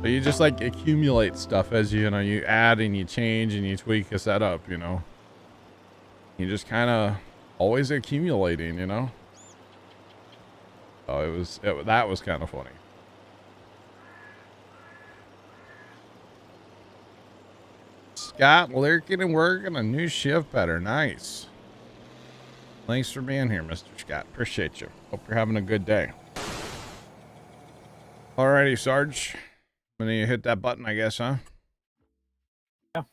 But you just like accumulate stuff as you know, you add and you change and you tweak a setup, you know. You just kind of always accumulating, you know. Oh, that was kind of funny. Scott lurking and working a new shift better. Nice. Thanks for being here, Mr. Scott. Appreciate you. Hope you're having a good day. Alrighty, Sarge. I'm gonna hit that button, I guess, huh? Yeah.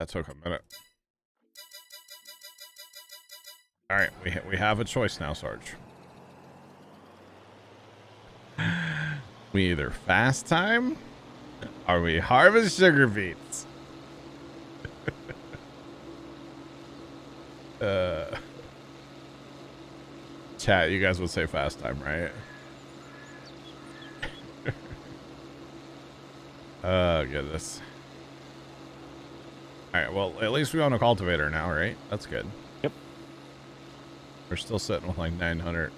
That took a minute. All right, we have a choice now, Sarge. We either fast time or we harvest sugar beets. Chat, you guys would say fast time, right? Oh, goodness. All right, well, at least we own a cultivator now, right? That's good. Yep. We're still sitting with like 900,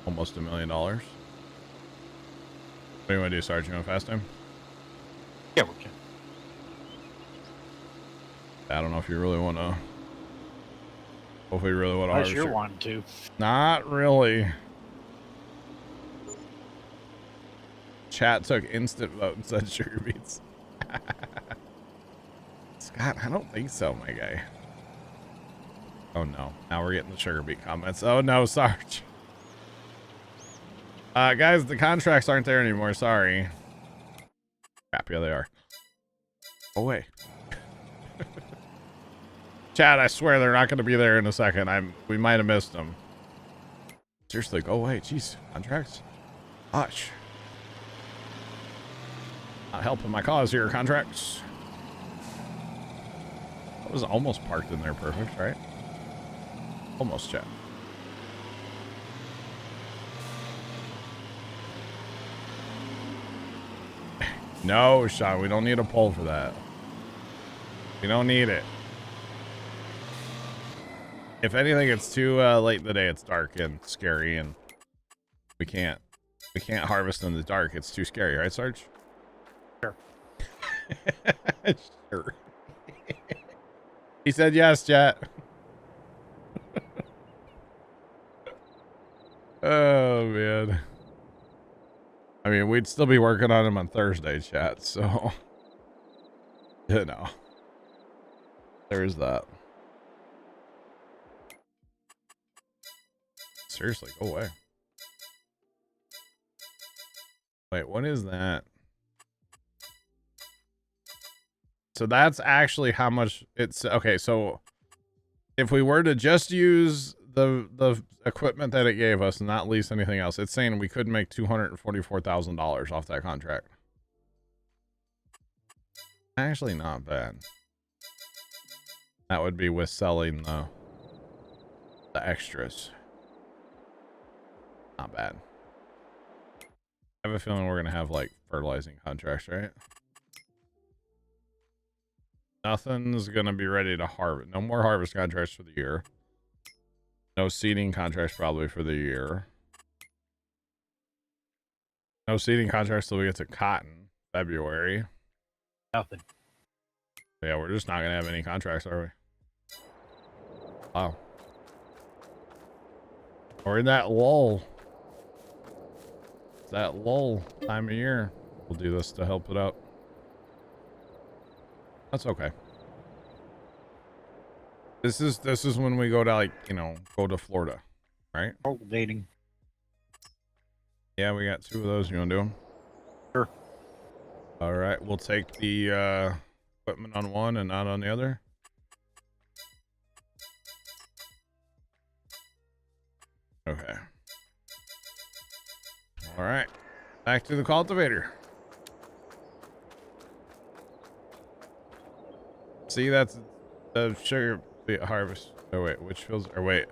almost $1 million. What do you want to do, Sarge? You want fast time? Yeah, we can. I don't know if you really want to. Hopefully, you really want to. I sure want to. Not really. Chat took instant vote and said sugar beets. Scott, I don't think so, my guy. Oh no, now we're getting the sugar beet comments. Oh no, Sarge. Guys, the contracts aren't there anymore. Sorry. Crap, yeah, they are. Oh wait. Chad, I swear they're not going to be there in a second. We might have missed them. Seriously, go away. Jeez, contracts. Gosh. Not helping my cause here, contracts. That was almost parked in there perfect, right? Almost, Chad. No, Sean, we don't need a poll for that. We don't need it. If anything, it's too late in the day. It's dark and scary, and we can't harvest in the dark. It's too scary, right, Sarge? Sure. Sure. He said yes, chat. Oh man. I mean, we'd still be working on him on Thursday, chat. So, you know, there's that. Seriously, go away. Wait, what is that? So that's actually how much it's okay. So if we were to just use the equipment that it gave us and not lease anything else, it's saying we could make $244,000 off that contract. Actually, not bad. That would be with selling the extras. Not bad. I have a feeling we're gonna have like fertilizing contracts, right? Nothing's gonna be ready to harvest. No more harvest contracts for the year. No seeding contracts probably for the year. No seeding contracts till we get to cotton, February. Nothing. Yeah, we're just not gonna have any contracts, are we? Wow. We're in that lull. It's that lull time of year. We'll do this to help it out. That's okay. This is when we go to, like, you know, go to Florida, right? Cultivating. Yeah, we got 2 of those. You want to do them? Sure. All right, we'll take the equipment on one and not on the other. Okay. All right, back to the cultivator. See, that's the sugar beet harvest. Oh wait, which fields? Or wait,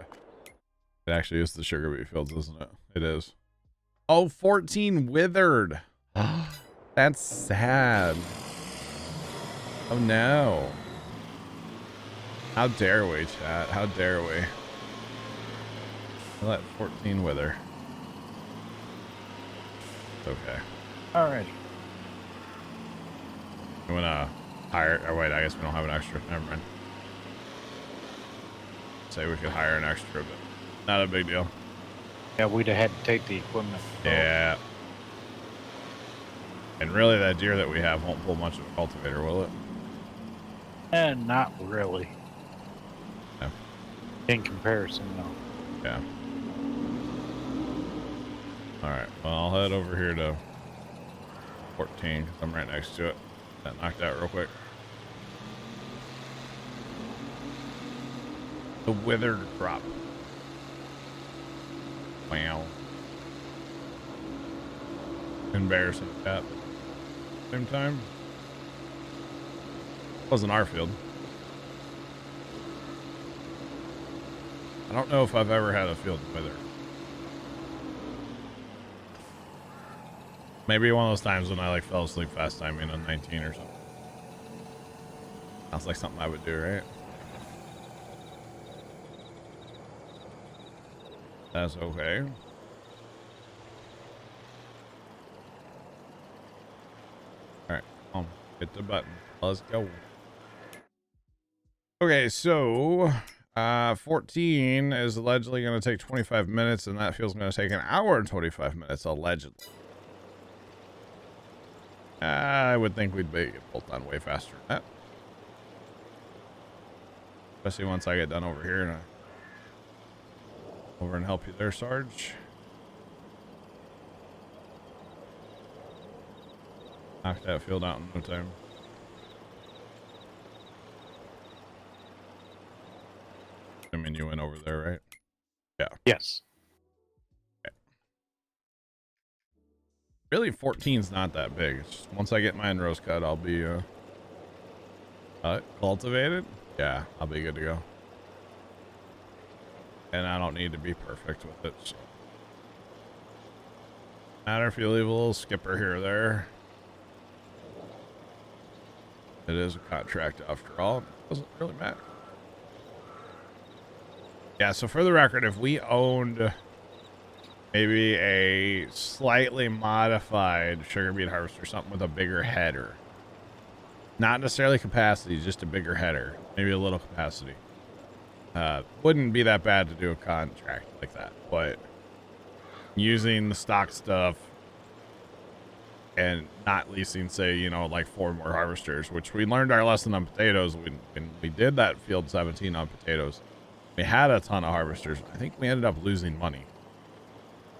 it actually is the sugar beet fields, isn't it? It is. Oh, 14 withered. That's sad. Oh no. How dare we, chat? How dare we? Let 14 wither. Okay. Alrighty. I'm gonna hire. Or wait, I guess we don't have an extra. Never mind. Say we could hire an extra, but not a big deal. Yeah, we'd have had to take the equipment. Yeah. And really, that deer that we have won't pull much of a cultivator, will it? And not really. Yeah. In comparison, no. Yeah. All right. Well, I'll head over here to 14 because I'm right next to it. That knocked out real quick. The withered crop. Wow. Embarrassing cat. Same time. Wasn't our field. I don't know if I've ever had a field wither. Maybe one of those times when I like fell asleep fast timing on 19 or something. Sounds like something I would do, right? That's okay. Alright, hit the button. Let's go. Okay, so 14 is allegedly going to take 25 minutes, and that field's going to take an hour and 25 minutes, allegedly. I would think we'd be both done way faster than that. Especially once I get done over here and over and help you there, Sarge. Knock that field out in no time. I mean, you went over there, right? Yeah. Yes. Okay. Really, 14's not that big. It's just once I get my rows cut, I'll be cultivated. Yeah, I'll be good to go. And I don't need to be perfect with it. So. Matter if you leave a little skipper here or there. It is a contract after all. It doesn't really matter. Yeah, so for the record, if we owned maybe a slightly modified sugar beet harvester, something with a bigger header, not necessarily capacity, just a bigger header, maybe a little capacity, wouldn't be that bad to do a contract like that. But using the stock stuff and not leasing, say, you know, like 4 more harvesters, which we learned our lesson on potatoes when we did that field 17 on potatoes. We had a ton of harvesters. I think we ended up losing money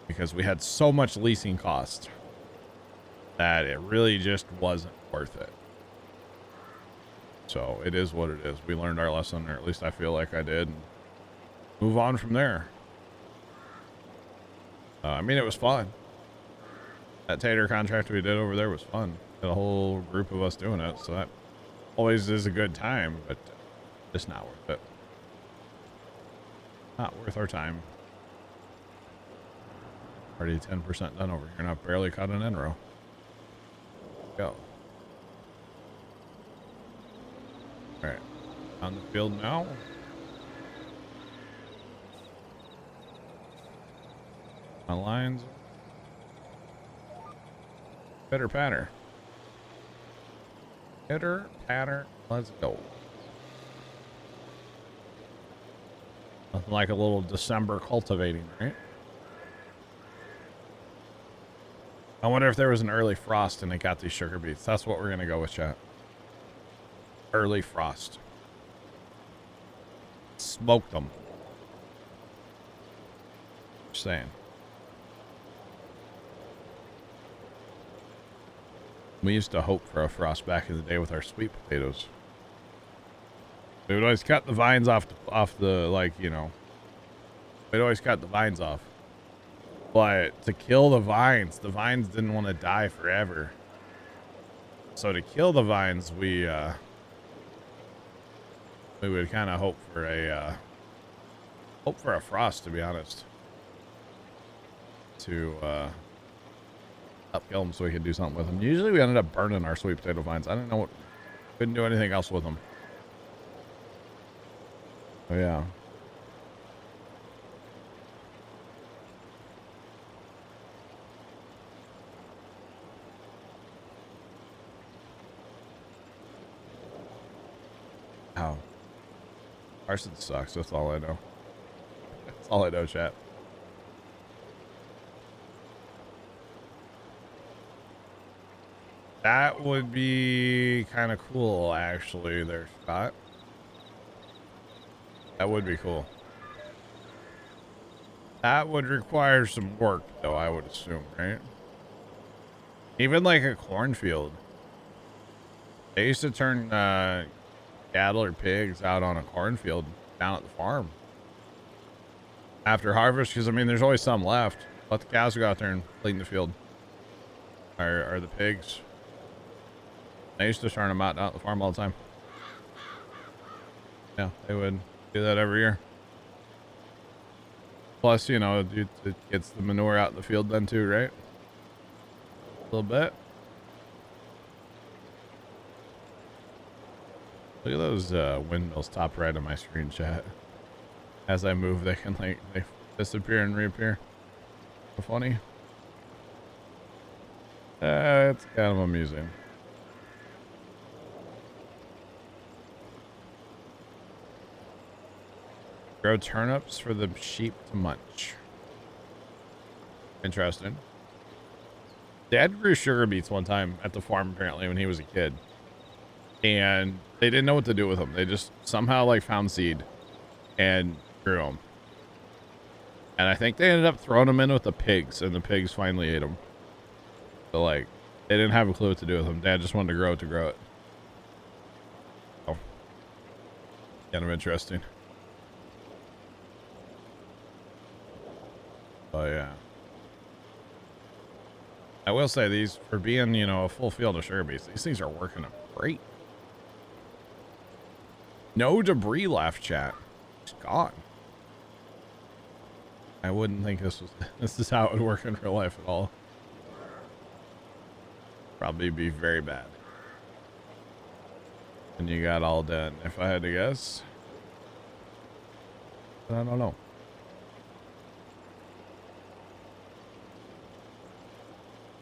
because we had so much leasing cost that it really just wasn't worth it. So it is what it is. We learned our lesson, or at least I feel like I did, and move on from there. I mean, it was fun. That tater contract we did over there was fun. Had a whole group of us doing it, so that always is a good time, but it's not worth it. Not worth our time. Already 10% done over here, and I've barely caught an in row. Go. Alright. On the field now. My lines. Pitter patter. Pitter patter. Let's go. Nothing like a little December cultivating, right? I wonder if there was an early frost and it got these sugar beets. That's what we're going to go with, chat. Early frost. Smoked them. Just saying. We used to hope for a frost back in the day with our sweet potatoes. We would always cut the vines off the like, you know, we'd always cut the vines off. But to kill the vines didn't want to die forever. So to kill the vines, we would kind of hope for a frost, to be honest, to upkill them so we could do something with them. Usually we ended up burning our sweet potato vines. I don't know what, couldn't do anything else with them. Oh yeah. Carson sucks. That's all I know. That's all I know, chat. That would be kind of cool, actually, there, Scott. That would be cool. That would require some work, though, I would assume, right? Even like a cornfield. They used to turn cattle or pigs out on a cornfield down at the farm after harvest, because I mean there's always some left. Let the cows go out there and clean the field, or the pigs. They used to turn them out down at the farm all the time. Yeah, they would do that every year. Plus, you know, it gets the manure out in the field then too, right? A little bit. Look at those windmills top right on my screen, chat. As I move, they can like they disappear and reappear. So funny. It's kind of amusing. Grow turnips for the sheep to munch. Interesting. Dad grew sugar beets one time at the farm, apparently, when he was a kid. And they didn't know what to do with them. They just somehow like found seed and grew them. And I think they ended up throwing them in with the pigs, and the pigs finally ate them. So like, they didn't have a clue what to do with them. Dad just wanted to grow it. Oh, kind of interesting. Oh yeah. I will say these, for being, you know, a full field of sugar beets, these things are working great. No debris left, chat. It's gone. I wouldn't think this is how it would work in real life at all. Probably be very bad. And you got all done, if I had to guess. But I don't know.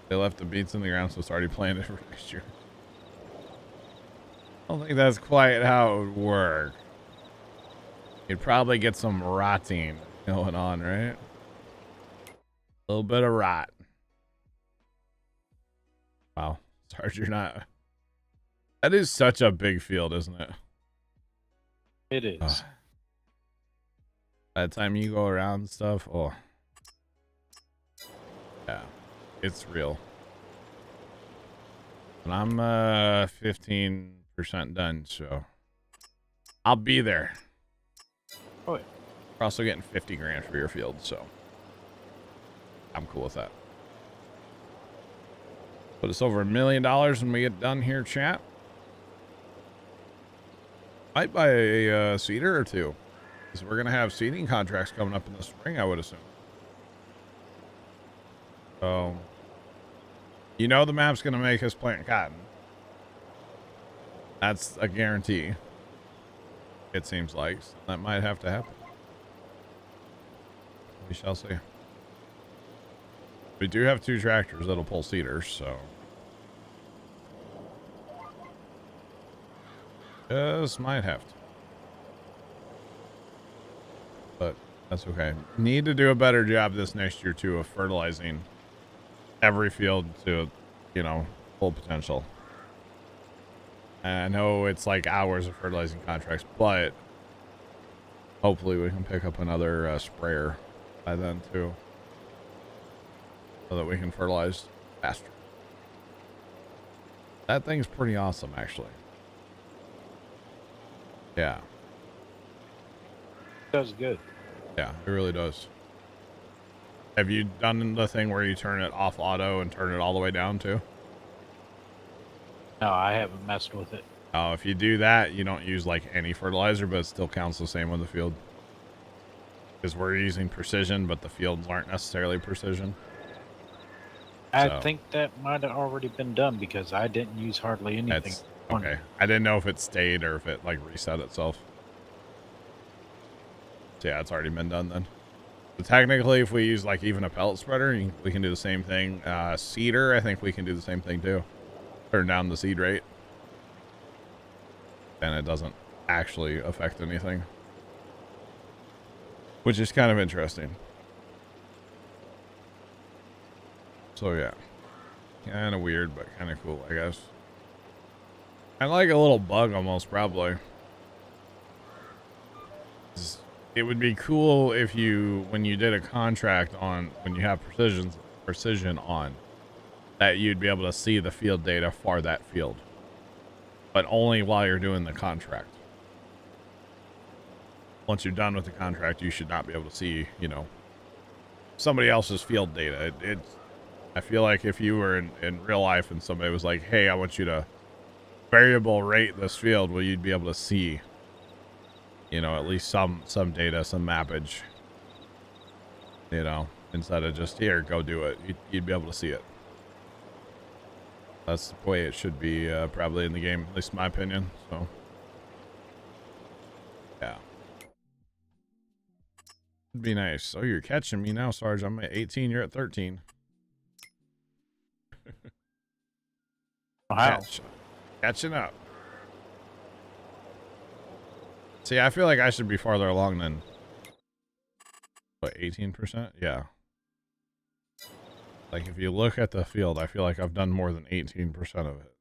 They left the beets in the ground, so it's already planted for next year. I don't think that's quite how it would work. You'd probably get some rotting going on, right? A little bit of rot. Wow. Sarge, you're not... That is such a big field, isn't it? It is. By the time you go around and stuff, oh. Yeah. It's real. And I'm 15% done, so I'll be there. Oh, yeah. We're also getting 50 grand for your field, so I'm cool with that. Put us over $1 million when we get done here, chat. Might buy a seeder or two, because we're gonna have seeding contracts coming up in the spring, I would assume. So, you know, the map's gonna make us plant cotton. That's a guarantee. It seems like so that might have to happen. We shall see. We do have 2 tractors that'll pull seeders, so just might have to. But that's okay. Need to do a better job this next year too of fertilizing every field to, you know, full potential. And I know it's like hours of fertilizing contracts, but hopefully we can pick up another sprayer by then too, so that we can fertilize faster. That thing's pretty awesome, actually. Yeah. It does good. Yeah, it really does. Have you done the thing where you turn it off auto and turn it all the way down too? No, I haven't messed with it. Oh, if you do that, you don't use like any fertilizer, but it still counts the same on the field. Because we're using precision, but the fields aren't necessarily precision. I think that might have already been done because I didn't use hardly anything. Okay. I didn't know if it stayed or if it like reset itself. So yeah, it's already been done then. So technically, if we use like even a pellet spreader, we can do the same thing. Seeder, I think we can do the same thing too. Turn down the seed rate. And it doesn't actually affect anything. which is kind of interesting. So yeah, kind of weird, but kind of cool, I guess. I like a little bug almost, probably. It would be cool if you, when you did a contract on, when you have precision on, that you'd be able to see the field data for that field, but only while you're doing the contract. Once you're done with the contract, you should not be able to see, you know, somebody else's field data. I feel like if you were in real life and somebody was like, hey, I want you to variable rate this field, well, you'd be able to see, you know, at least some data, some mappage, you know, instead of just here, go do it. You'd be able to see it. That's the way it should be, probably in the game, at least in my opinion. So, yeah. It'd be nice. Oh, you're catching me now, Sarge. I'm at 18. You're at 13. Wow. Catching up. See, I feel like I should be farther along than, what, 18%? Yeah. Like, if you look at the field, I feel like I've done more than 18% of it.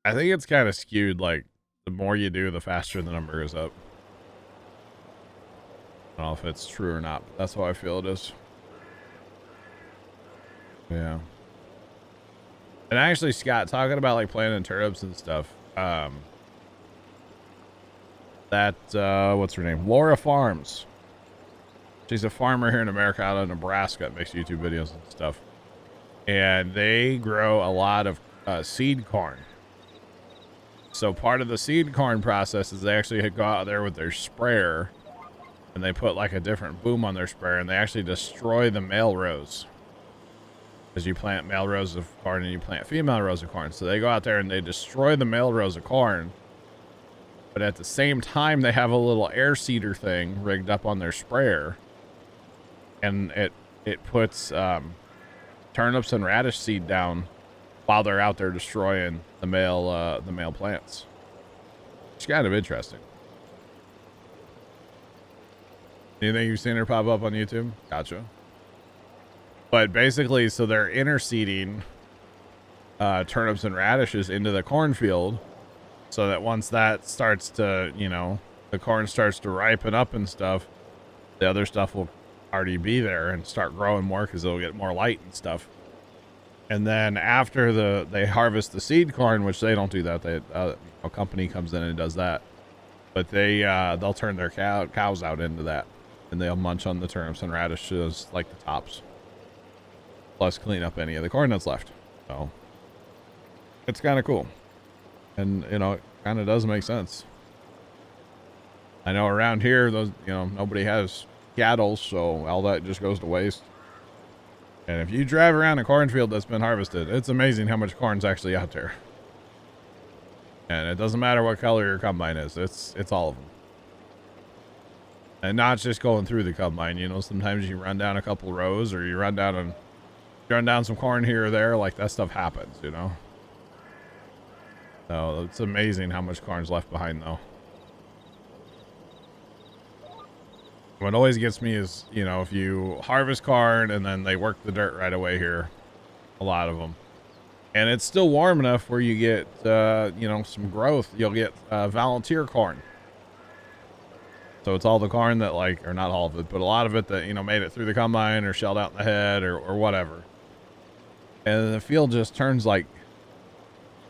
I think it's kind of skewed, like, the more you do, the faster the number goes up. I don't know if it's true or not, but that's how I feel it is. Yeah. And actually, Scott, talking about, like, planting turnips and stuff, what's her name? Laura Farms. She's a farmer here in America out of Nebraska that makes YouTube videos and stuff. And they grow a lot of seed corn. So part of the seed corn process is they actually go out there with their sprayer and they put like a different boom on their sprayer and they actually destroy the male rows. Because you plant male rows of corn and you plant female rows of corn. So they go out there and they destroy the male rows of corn. But at the same time, they have a little air seeder thing rigged up on their sprayer. And it puts turnips and radish seed down while they're out there destroying the male plants. It's kind of interesting. Anything you've seen her pop up on YouTube? Gotcha. But basically, so they're interseeding turnips and radishes into the cornfield so that once that starts to, you know, the corn starts to ripen up and stuff, the other stuff will already be there and start growing more because it'll get more light and stuff. And then after they harvest the seed corn, which they don't do that, a company comes in and does that, but they'll turn their cows out into that, and they'll munch on the turnips and radishes like the tops, plus clean up any of the corn that's left. So it's kind of cool, and you know, it kind of does make sense. I know around here, nobody has cattle, so all that just goes to waste. And if you drive around a cornfield that's been harvested, it's amazing how much corn's actually out there. And it doesn't matter what color your combine is, it's all of them. And not just going through the combine, you know, sometimes you run down a couple rows or you run down some corn here or there, like that stuff happens, you know. So it's amazing how much corn's left behind though. What always gets me is, you know, if you harvest corn and then they work the dirt right away here, a lot of them, and it's still warm enough where you get, you know, some growth, you'll get volunteer corn. So it's all the corn that, like, or not all of it, but a lot of it that, you know, made it through the combine or shelled out in the head or whatever. And the field just turns like,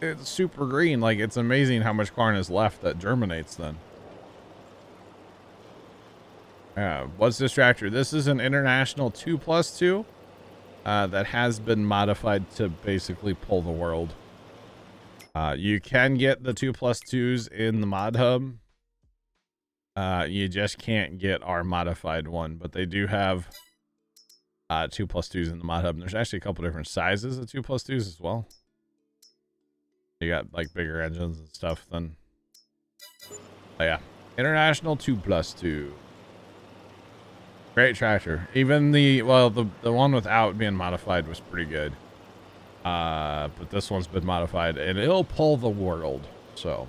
it's super green. Like, it's amazing how much corn is left that germinates then. What's this tractor? This is an International 2+2 that has been modified to basically pull the world. You can get the 2+2s in the mod hub. You just can't get our modified one, but they do have 2+2s in the mod hub. And there's actually a couple different sizes of 2+2s as well. You got like bigger engines and stuff than. Oh yeah, International 2+2. Great tractor. Even the one without being modified was pretty good. But this one's been modified and it'll pull the world. So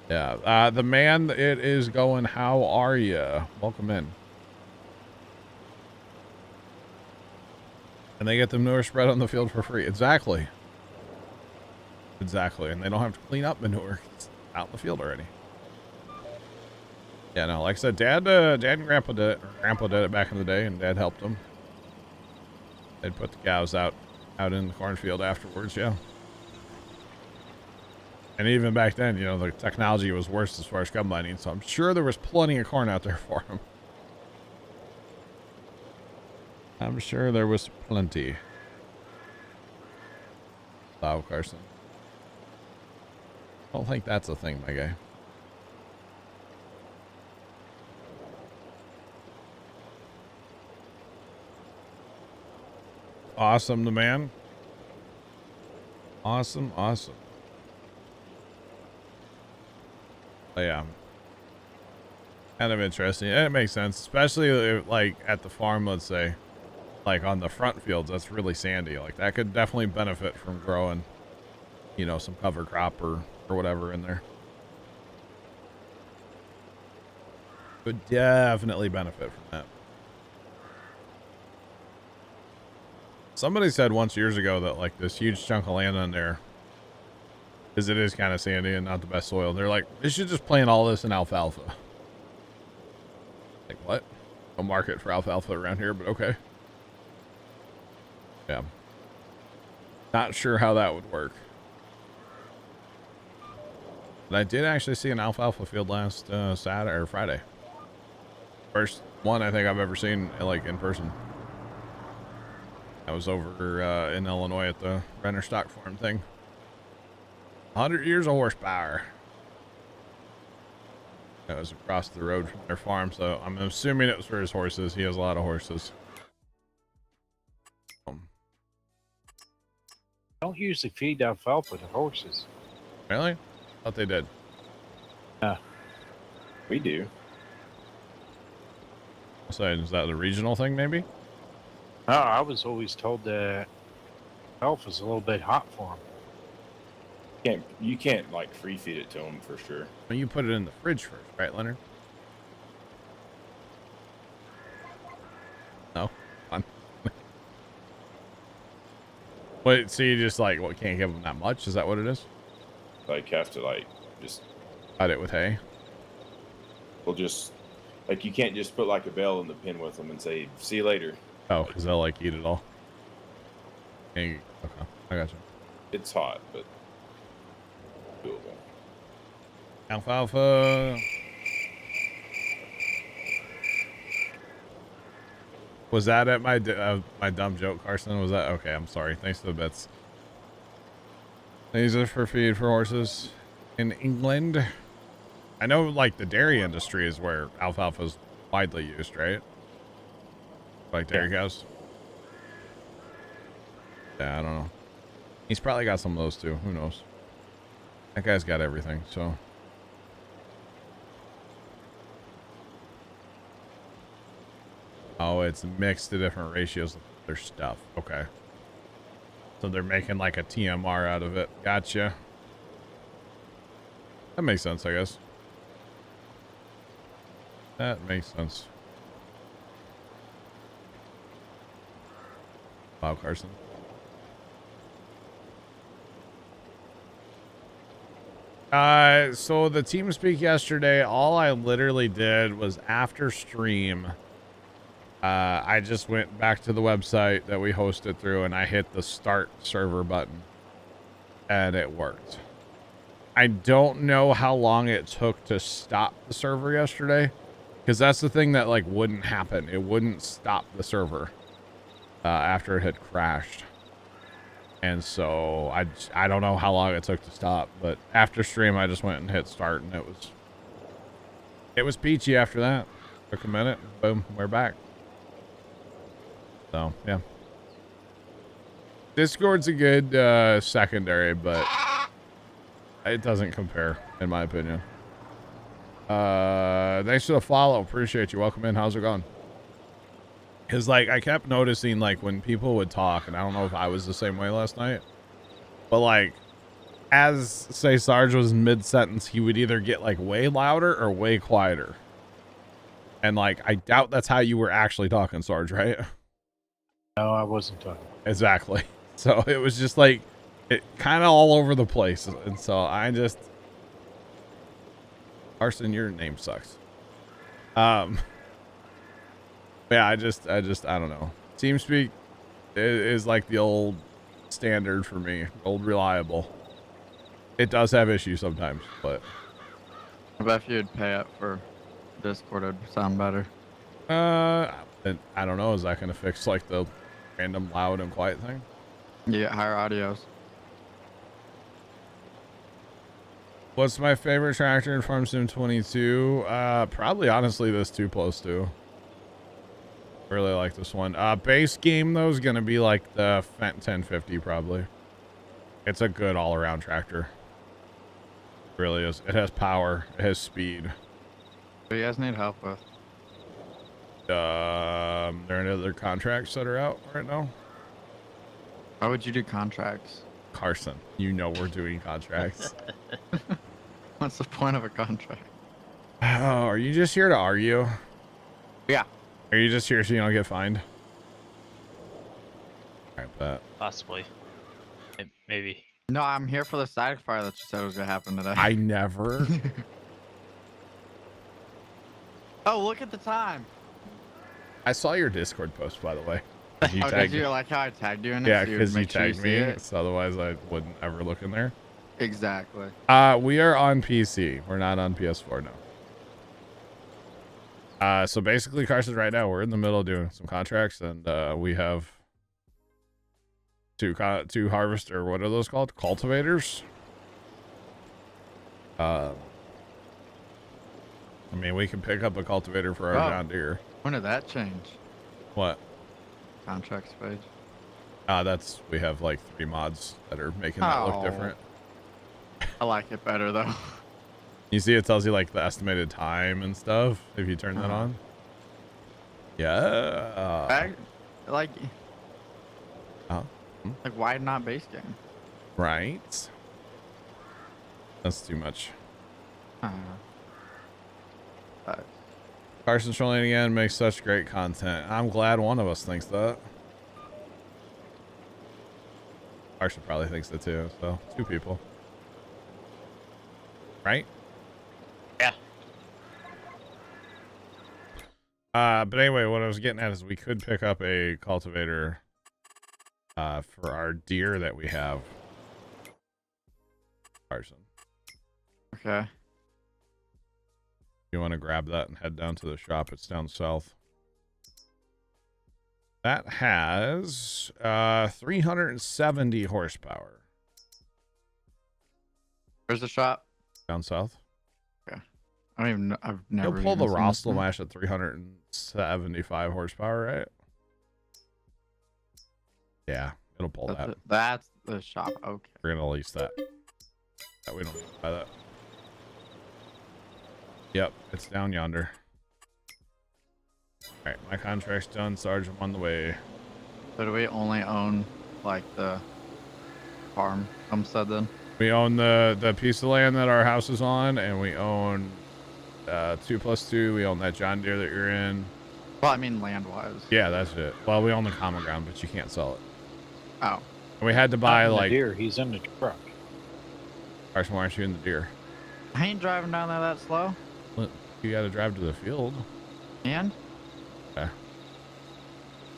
Yeah. The man, it is going. How are you? Welcome in. And they get the manure spread on the field for free. Exactly. Exactly. And they don't have to clean up manure. It's out in the field already. Yeah, no, like I said, Dad and Grandpa did it. Grandpa did it back in the day, and Dad helped them. They'd put the cows out in the cornfield afterwards, yeah. And even back then, you know, the technology was worse as far as combining, so I'm sure there was plenty of corn out there for them. I'm sure there was plenty. Plow, Carson. I don't think that's a thing, my guy. Awesome, the man. Awesome, awesome. But yeah. Kind of interesting. And it makes sense, especially if, like at the farm, let's say, like on the front fields, that's really sandy. Like that could definitely benefit from growing, you know, some cover crop or whatever in there. Would definitely benefit from that. Somebody said once years ago that like this huge chunk of land on there, because it is kind of sandy and not the best soil, they're like, they should just plant all this in alfalfa. Like what? No market for alfalfa around here, but okay. Yeah. Not sure how that would work. But I did actually see an alfalfa field last Saturday or Friday. First one I think I've ever seen like in person. I was over in Illinois at the Renner Stock Farm thing. 100 years of horsepower. That was across the road from their farm, so I'm assuming it was for his horses. He has a lot of horses. Don't usually feed alfalfa to horses. Really? Thought they did. We do. So is that a regional thing, maybe? Oh, I was always told that alfalfa's a little bit hot for them. You can't like free feed it to them for sure. Well, you put it in the fridge first, right, Leonard? No? Fine. Wait, so you just like, what, can't give them that much? Is that what it is? Like have to like just Cut it with hay? we'll just like you can't just put like a bell in the pen with them and say see you later. Oh, because they'll like eat it all. Okay, I got you. It's hot, but doable. Alfalfa. Was that at my dumb joke, Carson? Was that okay? I'm sorry. Thanks for the bits. These are for feed for horses in England. I know, like the dairy industry is where alfalfa is widely used, right? Like dairy cows. Yeah, I don't know. He's probably got some of those too. Who knows? That guy's got everything. So. Oh, it's mixed to different ratios of their stuff. Okay. So they're making like a TMR out of it. Gotcha. That makes sense, I guess. That makes sense. Wow, Carson. So the team speak yesterday, all I literally did was after stream, I just went back to the website that we hosted through and I hit the start server button and it worked. I don't know how long it took to stop the server yesterday, because that's the thing that like wouldn't happen. It wouldn't stop the server after it had crashed. And so I don't know how long it took to stop, but after stream I just went and hit start and it was peachy after that. Took a minute, boom, we're back. So yeah, Discord's a good secondary, but it doesn't compare in my opinion. Thanks for the follow, appreciate you. Welcome in. How's it going? Because like I kept noticing like when people would talk, and I don't know if I was the same way last night, but like as say Sarge was mid sentence, he would either get like way louder or way quieter. And like, I doubt that's how you were actually talking, Sarge, right? No, I wasn't talking. Exactly. So it was just like, it kind of all over the place. And so I just, Carson, your name sucks. Yeah, I don't know. TeamSpeak is like the old standard for me, old reliable. It does have issues sometimes, but I bet if you'd pay up for Discord, it'd sound better. I don't know. Is that going to fix like the random loud and quiet thing? You get higher audios. What's my favorite tractor in Farm Sim 22? Probably honestly this 2+2. Really like this one. Base game though is going to be like the Fendt 1050 probably. It's a good all-around tractor. It really is. It has power. It has speed. What do you guys need help with? There are any other contracts that are out right now? Why would you do contracts? Carson, you know we're doing contracts. What's the point of a contract? Oh, are you just here to argue? Yeah. Are you just here so you don't get fined? I bet. Possibly. Maybe. No, I'm here for the side fire that you said was gonna happen today. I never. Oh, look at the time. I saw your Discord post, by the way. You Oh, did tagged you me. like how I tagged you in it? Yeah, so you would because you make sure tagged see me. it? So otherwise, I wouldn't ever look in there. Exactly. We are on PC. We're not on PS4 now. So basically, Carson, right now we're in the middle of doing some contracts, and we have two harvest, or what are those called? Cultivators. I mean, we can pick up a cultivator for our John Deere. When did that change? What? Contracts page. We have like 3 mods that are making that look different. I like it better though. You see, it tells you like the estimated time and stuff if you turn that on. Yeah. Like why not base game? Right. That's too much. Carson's trolling again makes such great content. I'm glad one of us thinks that. Carson probably thinks that too. So 2 people. Right? Yeah. But anyway, what I was getting at is we could pick up a cultivator for our deer that we have. Carson. Okay. You want to grab that and head down to the shop? It's down south. That has 370 horsepower. Where's the shop? Down south. Okay. I don't even know. I've never. You'll pull the even seen Rostel this Mash at 375 horsepower, right? Yeah, it'll pull thing. that. That's the shop. Okay. We're gonna lease that. Yeah, we don't need to buy that. Yep, it's down yonder. Alright, my contract's done. Sarge, I'm on the way. So do we only own like the farm homestead then? We own the piece of land that our house is on, and we own 2+2. We own that John Deere that you're in. Well, I mean land wise. Yeah, that's it. Well, we own the common ground, but you can't sell it. Oh. And we had to buy Not in the like deer. He's in the truck. Carson, why aren't you in the deer? I ain't driving down there that slow. Well, you gotta drive to the field. And? Okay.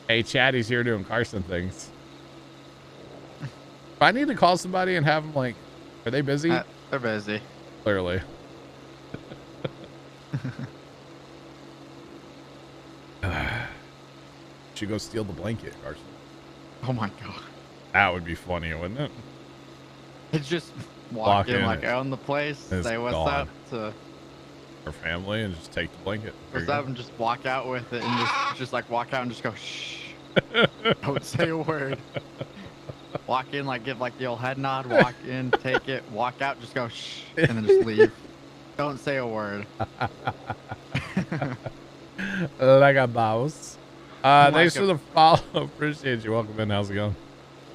Hey, Chatty's here doing Carson things. If I need to call somebody and have them like, are they busy? They're busy. Clearly. Should go steal the blanket, Carson. Oh my god. That would be funny, wouldn't it? It's just Walk walk in in, like own the place, it's say what's gone. up to Our family, and just take the blanket. There what's you up go. and just walk out with it and just like walk out and just go shh. Don't say a word. Walk in, like give like the old head nod, walk in, take it, walk out, just go shh, and then just leave. Don't say a word. Like a mouse. Like Thanks for the follow. Appreciate you. Welcome in. How's it going?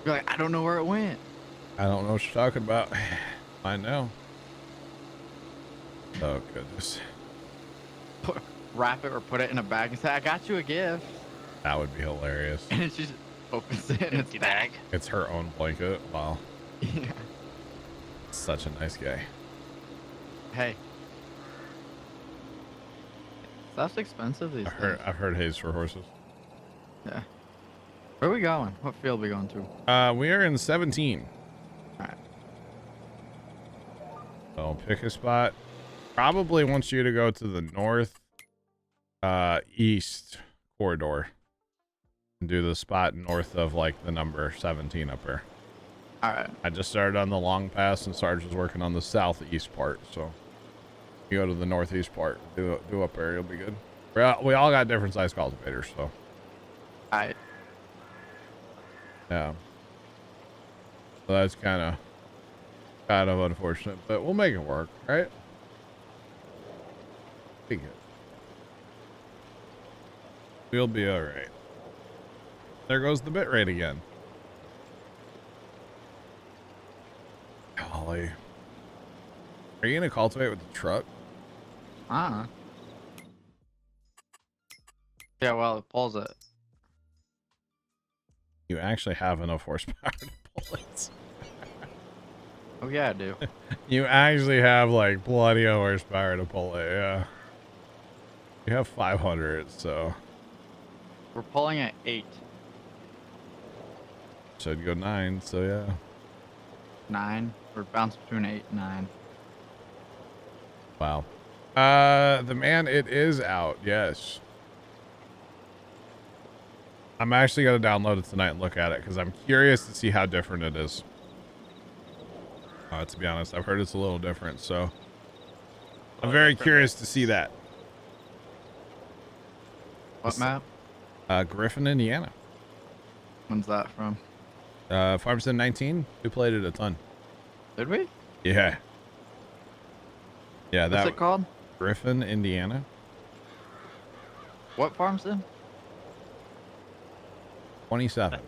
You're like, I don't know where it went. I don't know what you're talking about. I know. Oh, goodness. Wrap it or put it in a bag and say, I got you a gift. That would be hilarious. And then she just opens it and it's Empty bag. It's her own blanket. Wow. Yeah. Such a nice guy. Hey. Stuff's expensive these days. I've heard haze for horses. Yeah. Where are we going? What field are we going to? We are in 17. Alright. So pick a spot. Probably wants you to go to the north east corridor and do the spot north of like the number 17 up there. Alright. I just started on the long pass and Sarge was working on the southeast part, so you go to the northeast part, do up there, you'll be good. We all got different size cultivators, so Alright. yeah. So that's kind of unfortunate, but we'll make it work, right? Be good. We'll be all right. There goes the bit rate again. Golly. Are you gonna cultivate with the truck? Ah. Yeah, well, it pulls it. You actually have enough horsepower to pull it. Oh, yeah, I do. You actually have like plenty of horsepower to pull it, yeah. You have 500, so We're pulling at 8. should go 9, so yeah. 9. We're bounced between 8 and 9. Wow. The man, it is out, yes. I'm actually gonna download it tonight and look at it because I'm curious to see how different it is. To be honest, I've heard it's a little different, so I'm very curious to see that. What map? Griffin, Indiana. When's that from? Farmstead 19. We played it a ton. Did we? Yeah. Yeah, What's that it called? Griffin, Indiana. What farmstead? 27.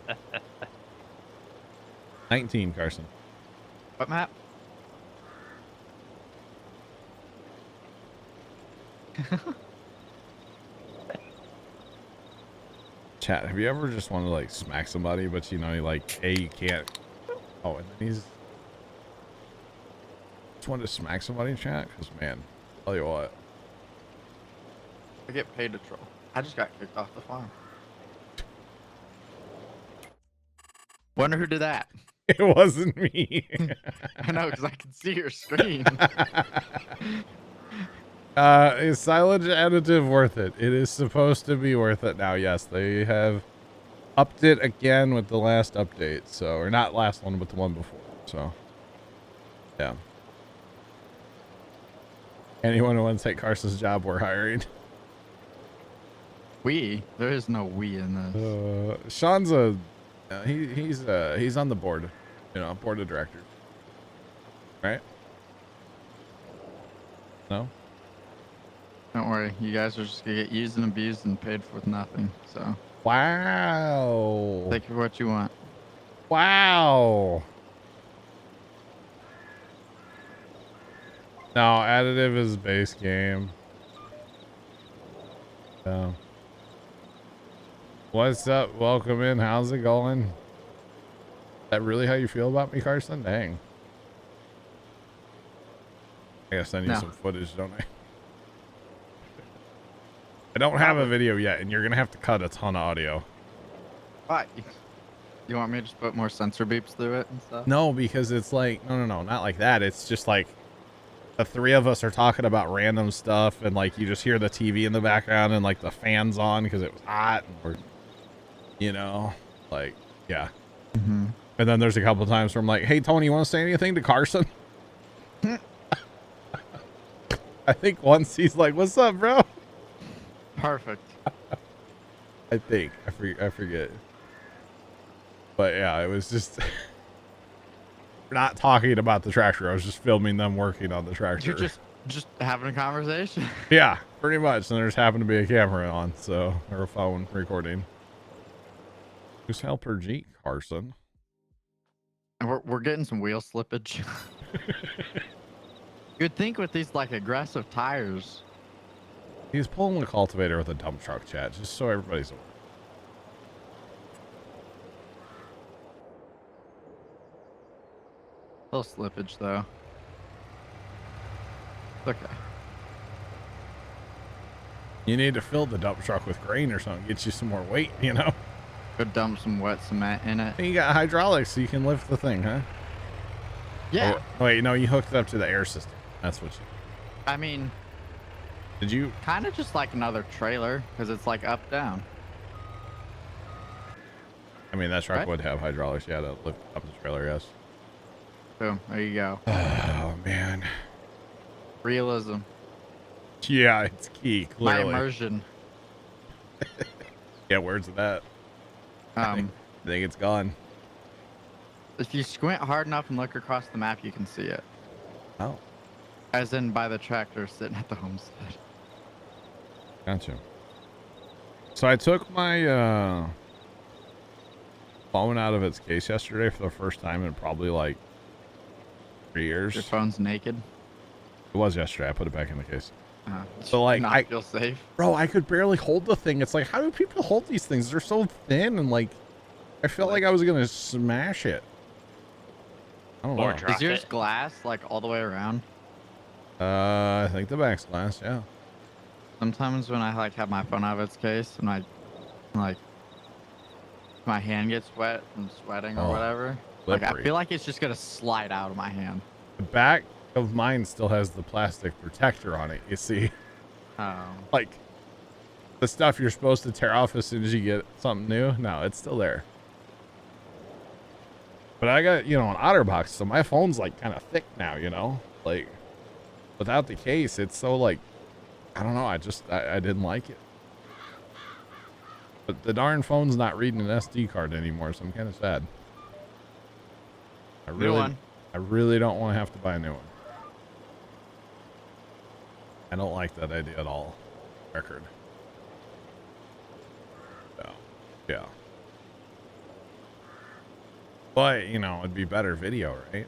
19, Carson. What map? Chat, have you ever just wanted to like smack somebody, but you know, you like, A, you can't. Oh, and then he's just wanted to smack somebody in chat? Because, man, tell you what. I get paid to troll. I just got kicked off the farm. Wonder who did that? It wasn't me. I know, because I can see your screen. Is silage additive worth it? It is supposed to be worth it now. Yes, they have upped it again with the last update. So, or not last one, but the one before. So, yeah. Anyone who wants to take Carson's job, we're hiring. We? There is no we in this. Sean's he's on the board, board of directors, right? No. Don't worry, you guys are just gonna get used and abused and paid for with nothing. So Wow. take what you want. Wow. No, additive is base game. So, what's up? Welcome in. How's it going? Is that really how you feel about me, Carson? Dang. I gotta send you No. some footage, don't I? I don't have a video yet, and you're gonna have to cut a ton of audio. What? You want me to just put more sensor beeps through it and stuff? No, because it's like, no, not like that. It's just like the three of us are talking about random stuff, and like you just hear the TV in the background and like the fans on because it was hot, and we're, like, yeah. Mm-hmm. And then there's a couple times where I'm like, hey, Tony, you want to say anything to Carson? I think once he's like, what's up, bro? Perfect. I think. I forget. But yeah, it was just we're not talking about the tractor. I was just filming them working on the tractor. You're just having a conversation. Yeah, pretty much. And there's happened to be a camera on, so, or a phone recording. Who's helper G? Carson. And we're getting some wheel slippage. You'd think with these like aggressive tires. He's pulling a cultivator with a dump truck, chat, just so everybody's aware. Little slippage though. Okay. You need to fill the dump truck with grain or something, get you some more weight, you know? Could dump some wet cement in it. And you got hydraulics so you can lift the thing, huh? Yeah. Oh, wait, no, you hooked it up to the air system. That's what you... I mean, Did you... kind of just like another trailer because it's like up down. I mean, that truck Right? would have hydraulics. Yeah, to lift up the trailer, yes. Boom. There you go. Oh, man. Realism. Yeah, it's key, My clearly. immersion. Yeah, where's that? I think it's gone. If you squint hard enough and look across the map, you can see it. Oh, As in by the tractor sitting at the homestead. gotcha. So I took my phone out of its case yesterday for the first time in probably like 3 years. Your phone's naked. It was yesterday. I put it back in the case. So like, not I- feel safe. Bro, I could barely hold the thing. It's like, how do people hold these things? They're so thin and like, I felt like I was going to smash it. I don't know. Or drop Is yours it. glass like all the way around? I think the back's glass, yeah. Sometimes when I like have my phone out of its case and I like my hand gets wet from sweating or Oh, whatever, like I slippery. feel like it's just gonna slide out of my hand. The back of mine still has the plastic protector on it, you see? Like, the stuff you're supposed to tear off as soon as you get something new, no, it's still there. But I got, you know, an OtterBox, so my phone's like kind of thick now, you know? Like, without the case, it's so like, I don't know, I didn't like it. But the darn phone's not reading an SD card anymore, so I'm kind of sad. New one. I really don't want to have to buy a new one. I don't like that idea at all. Record. So, yeah. But, you know, it'd be better video, right?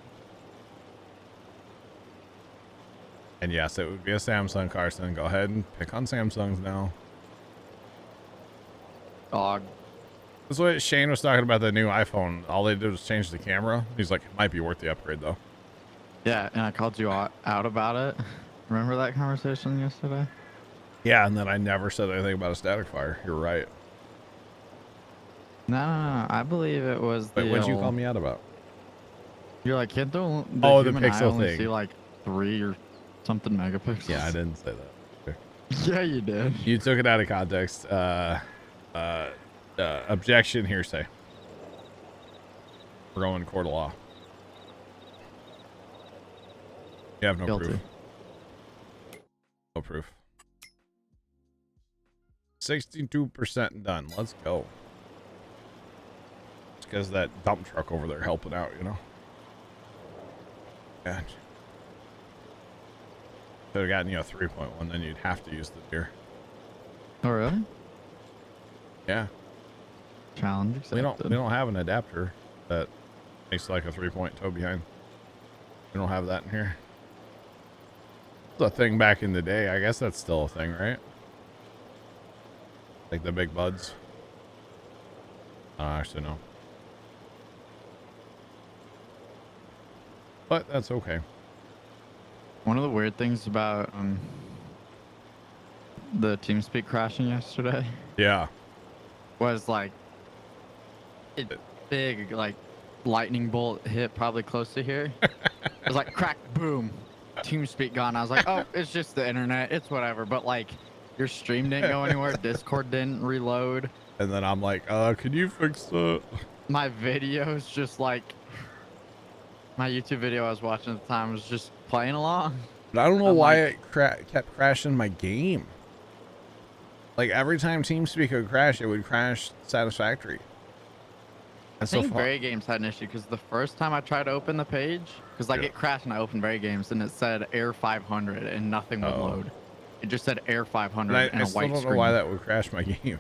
And yes, it would be a Samsung, Carson. Go ahead and pick on Samsungs now. Dog. That's what Shane was talking about, the new iPhone. All they did was change the camera. He's like, it might be worth the upgrade, though. Yeah, and I called you out about it. Remember that conversation yesterday? Yeah, and then I never said anything about a static fire. You're right. No. I believe it was the. Wait, what'd you call me out about? You're like, can't the Oh, the human eye pixel only thing. see like 3 or something megapixels? Yeah, I didn't say that. Okay. Yeah, you did. You took it out of context. Objection, hearsay. We're going to court of law. You have no Guilty. proof. No proof. 62% done. Let's go. It's because that dump truck over there helping out, you know? Yeah. Should have gotten you a 3.1, then you'd have to use the deer. Oh, really? Yeah. Challenge We accepted. don't have an adapter that makes like a 3-point toe behind. We don't have that in here. It's a thing back in the day. I guess that's still a thing, right? Like the big buds. Actually, no. But that's okay. One of the weird things about the TeamSpeak crashing yesterday Yeah. was like it big like lightning bolt hit probably close to here. It was like crack, boom, TeamSpeak gone. I was like, oh, it's just the internet, it's whatever. But like your stream didn't go anywhere, Discord didn't reload. And then I'm like, can you fix that? My videos just like my YouTube video I was watching at the time was just playing along. But I don't know I'm why like- it kept crashing my game. Like every time TeamSpeak would crash, it would crash satisfactory. I And so think far, Very Games had an issue because the first time I tried to open the page, because like Yeah. it crashed and I opened Very Games and it said Air 500 and nothing would Oh. load. It just said Air 500 and and I a still white don't screen. know why that would crash my game.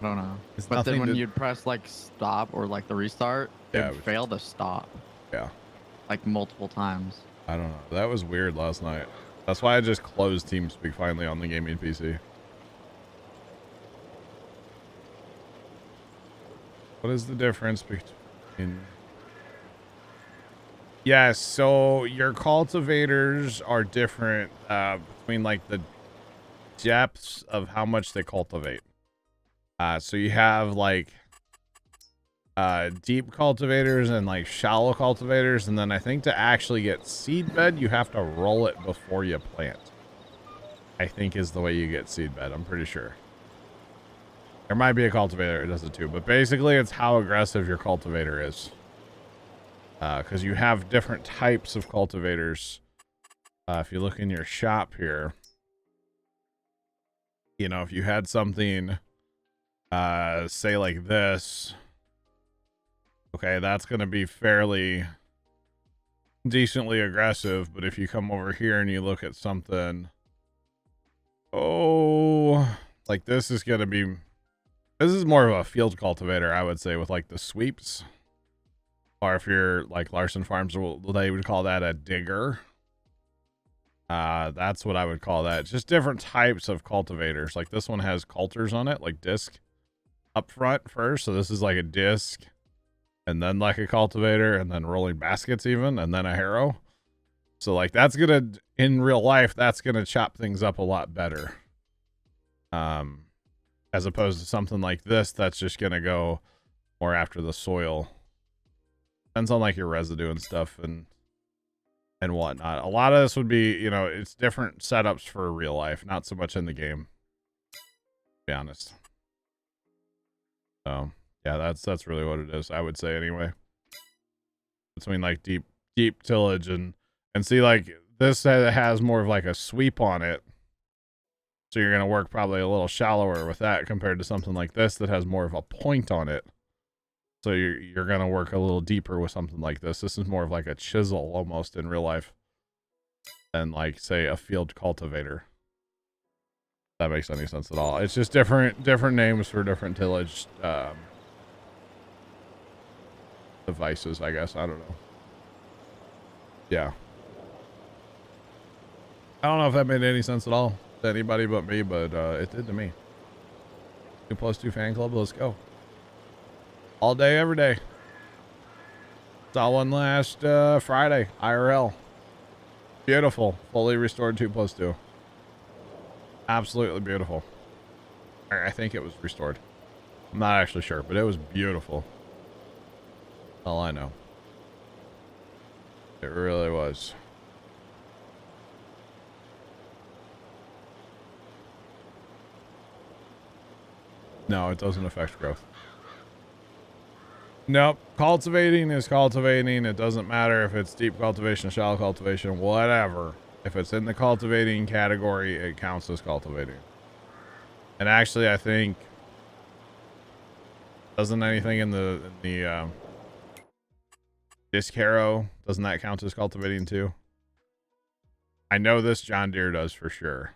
I don't know. It's But then nothing when to- you'd press like stop or like the restart, Yeah, it it would was fail to stop Yeah. like multiple times. I don't know. That was weird last night. That's why I just closed TeamSpeak finally on the gaming PC. What is the difference between... Yes, so your cultivators are different between like the depths of how much they cultivate. So you have like deep cultivators and like shallow cultivators, and then I think to actually get seed bed you have to roll it before you plant. I think is the way you get seed bed. I'm pretty sure. There might be a cultivator that does it too, but basically it's how aggressive your cultivator is. Because you have different types of cultivators. If you look in your shop here, you know, if you had something, say like this, okay, that's going to be fairly decently aggressive. But if you come over here and you look at something, like this is going to be, this is more of a field cultivator, I would say, with like the sweeps. Or if you're like Larson Farms, they would call that a digger. That's what I would call that. Just different types of cultivators. Like this one has coulters on it, like disc up front first. So this is like a disc, and then like a cultivator, and then rolling baskets even, and then a harrow. So like that's gonna, in real life, that's gonna chop things up a lot better. As opposed to something like this, that's just gonna go more after the soil. Depends on like your residue and stuff and whatnot. A lot of this would be, you know, it's different setups for real life, not so much in the game, to be honest. So yeah, that's really what it is, I would say anyway. Between like deep tillage and see, like this has more of like a sweep on it. So you're going to work probably a little shallower with that compared to something like this that has more of a point on it. So you're going to work a little deeper with something like this. This is more of like a chisel almost in real life than like, say, a field cultivator. If that makes any sense at all. It's just different names for different tillage devices, I guess. I don't know. Yeah. I don't know if that made any sense at all to anybody but me, but it did to me. 2+2 fan club, let's go. All day, every day. Saw one last Friday, IRL. Beautiful, fully restored 2+2. Absolutely beautiful. I think it was restored. I'm not actually sure, but it was beautiful. All I know. It really was. No, it doesn't affect growth. Nope. Cultivating is cultivating. It doesn't matter if it's deep cultivation, shallow cultivation, whatever. If it's in the cultivating category, it counts as cultivating. And actually, I think doesn't anything in the disc harrow, doesn't that count as cultivating too? I know this John Deere does for sure.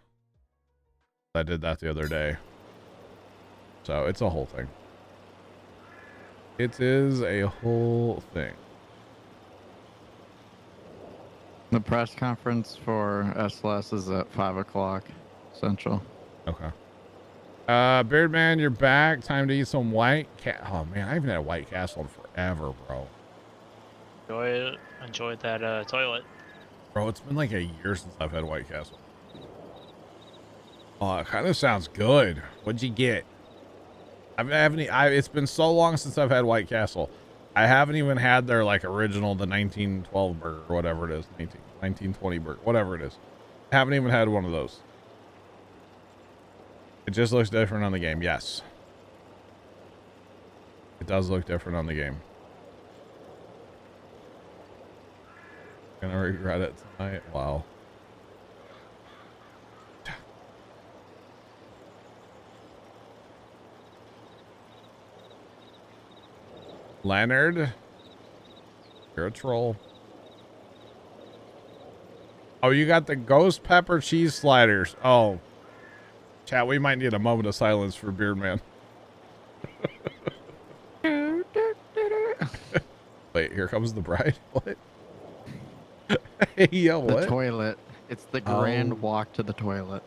I did that the other day. So it's a whole thing. It is a whole thing. The press conference for SLS is at 5 o'clock Central. Okay. Beardman, you're back. Time to eat some White Castle. Oh man, I haven't had a White Castle in forever, bro. Enjoyed that toilet. Bro, it's been like a year since I've had White Castle. Oh, it kind of sounds good. What'd you get? It's been so long since I've had White Castle. I haven't even had their like original, the 1912 burger, or whatever it is, 1920 burger, whatever it is. I haven't even had one of those. It just looks different on the game. Yes. It does look different on the game. Gonna regret it tonight. Wow. Leonard, you're a troll. Oh, you got the ghost pepper cheese sliders. Oh, chat, we might need a moment of silence for Beardman. Wait, here comes the bride. What? Hey, yo, The what? toilet. It's the grand Oh. walk to the toilet.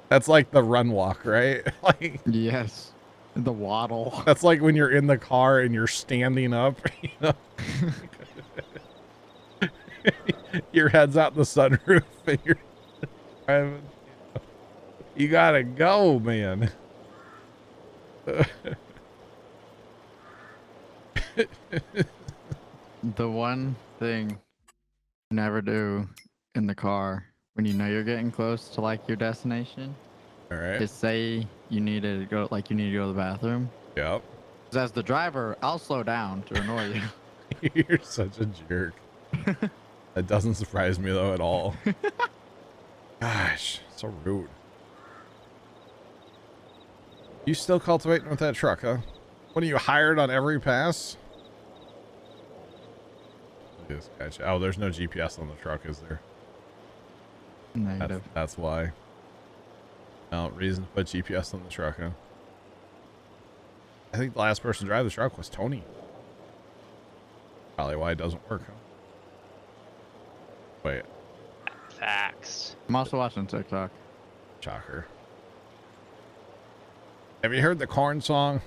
That's like the run walk, right? Like Yes. The waddle. that's like when you're in the car and you're standing up, you know? Your head's out the sunroof and you're driving. You gotta go, man. The one thing you never do in the car when you know you're getting close to like your destination All right. is say you need to go to the bathroom. Yep. 'Cause as the driver, I'll slow down to annoy you. You're such a jerk. That doesn't surprise me though at all. Gosh, so rude. You still cultivating with that truck, huh? What are you hired on every pass? Yes, gotcha. Oh, there's no GPS on the truck, is there? Negative. That's why. No reason to put GPS on the truck, huh? I think the last person to drive the truck was Tony. Probably why it doesn't work, huh? Wait, Facts. I'm also watching TikTok. shocker. Have you heard the corn song?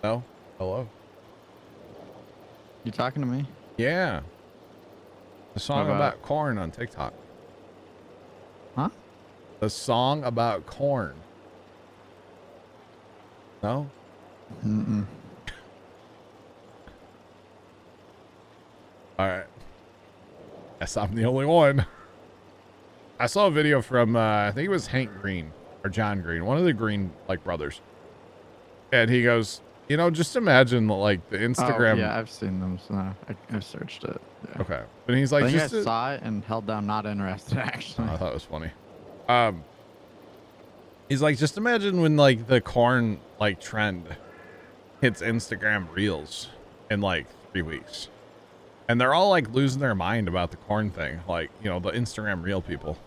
No? Hello? You talking to me? Yeah. The song About- about corn on TikTok. Huh? The song about corn. No? Mm-mm. All right. Guess I'm the only one. I saw a video from, I think it was Hank Green or John Green, one of the Green, like, brothers. And he goes, you know, just imagine, like, the Instagram. Oh, yeah, I've seen them. So I've searched it. Yeah. Okay. But he's I like, think I just. saw it and held down not interested, actually. I thought it was funny. He's like, just imagine when, like, the corn, like, trend hits Instagram Reels in, like, 3 weeks. And they're all, like, losing their mind about the corn thing. Like, you know, the Instagram Reel people.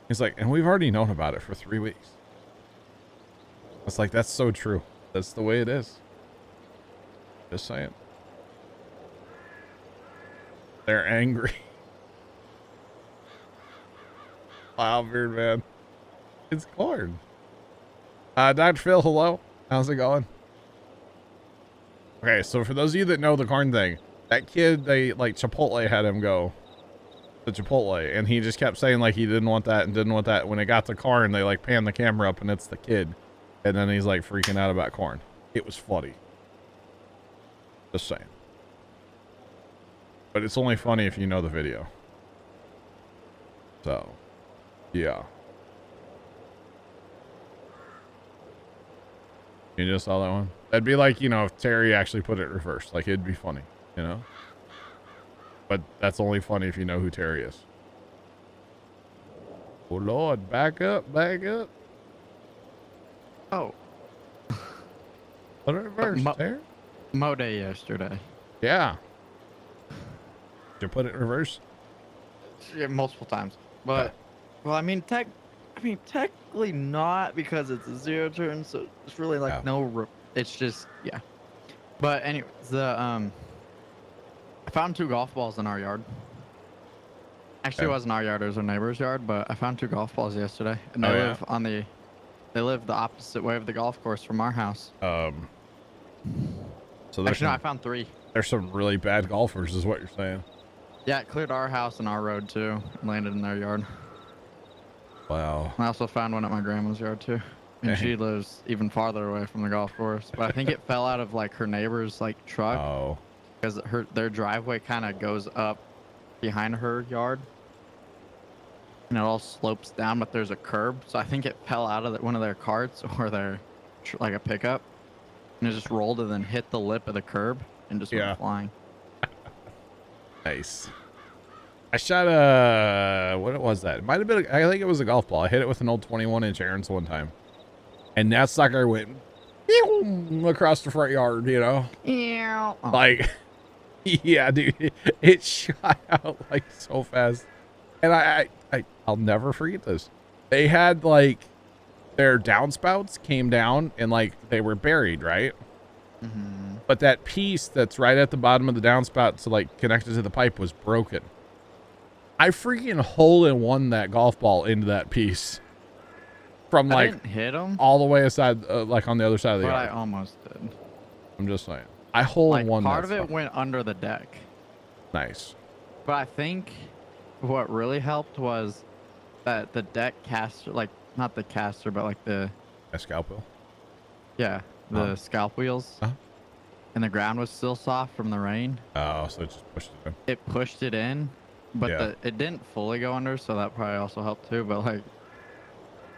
He's like, and we've already known about it for 3 weeks. It's like, that's so true. That's the way it is. Just saying. They're angry. Wow, beard man. It's corn. Dr. Phil, hello. How's it going? Okay, so for those of you that know the corn thing, that kid, they, like, Chipotle had him go to Chipotle, and he just kept saying, like, he didn't want that and didn't want that. When it got to corn, they, like, pan the camera up, and it's the kid. And then he's, like, freaking out about corn. It was funny. Just saying. But it's only funny if you know the video. So, yeah. You just saw that one? That'd be like, you know, if Terry actually put it reversed. Like, it'd be funny, you know? But that's only funny if you know who Terry is. Oh, Lord. Back up. Back up. Oh, Put it reversed, Mo- Terry. Mo Day yesterday. Yeah. Did you put it in reverse? Yeah, multiple times. But, well, I mean, technically not because it's a zero turn, so it's really like Yeah. it's just, yeah. But anyways, I found 2 golf balls in our yard. Actually, it Okay. wasn't our yard, it was our neighbor's yard, but I found 2 golf balls yesterday. And Oh, they live the opposite way of the golf course from our house. So there's Actually, no, I some, found 3. there's some really bad golfers is what you're saying. Yeah, it cleared our house and our road too, and landed in their yard. Wow. I also found one at my grandma's yard too. And she lives even farther away from the golf course. But I think it fell out of like her neighbor's like truck Oh. because their driveway kind of goes up behind her yard. And it all slopes down, but there's a curb. So I think it fell out of one of their carts or like a pickup. And it just rolled and then hit the lip of the curb and just Yeah. went flying. Nice. I shot what was that? It might have been, I think it was a golf ball. I hit it with an old 21-inch Aaron's one time. And that sucker went across the front yard, you know? Yeah. Oh. Like, yeah, dude, it shot out like so fast. And I I'll never forget this. They had like their downspouts came down and like they were buried, right? Mm-hmm. But that piece that's right at the bottom of the downspout to like connected to the pipe was broken. I freaking hole-in-one that golf ball into that piece from I like didn't hit him, all the way aside, like on the other side of the but I yard. almost did. I'm just saying. I hole-in-one Part that of it stuff. went under the deck, Nice. but I think what really helped was that the deck caster, like not the caster, but like the A scalp wheel. yeah, the scalp wheels, Uh-huh. and the ground was still soft from the rain. Oh, so it just pushed it in. It pushed it in, but Yeah. it didn't fully go under, so that probably also helped too. But like,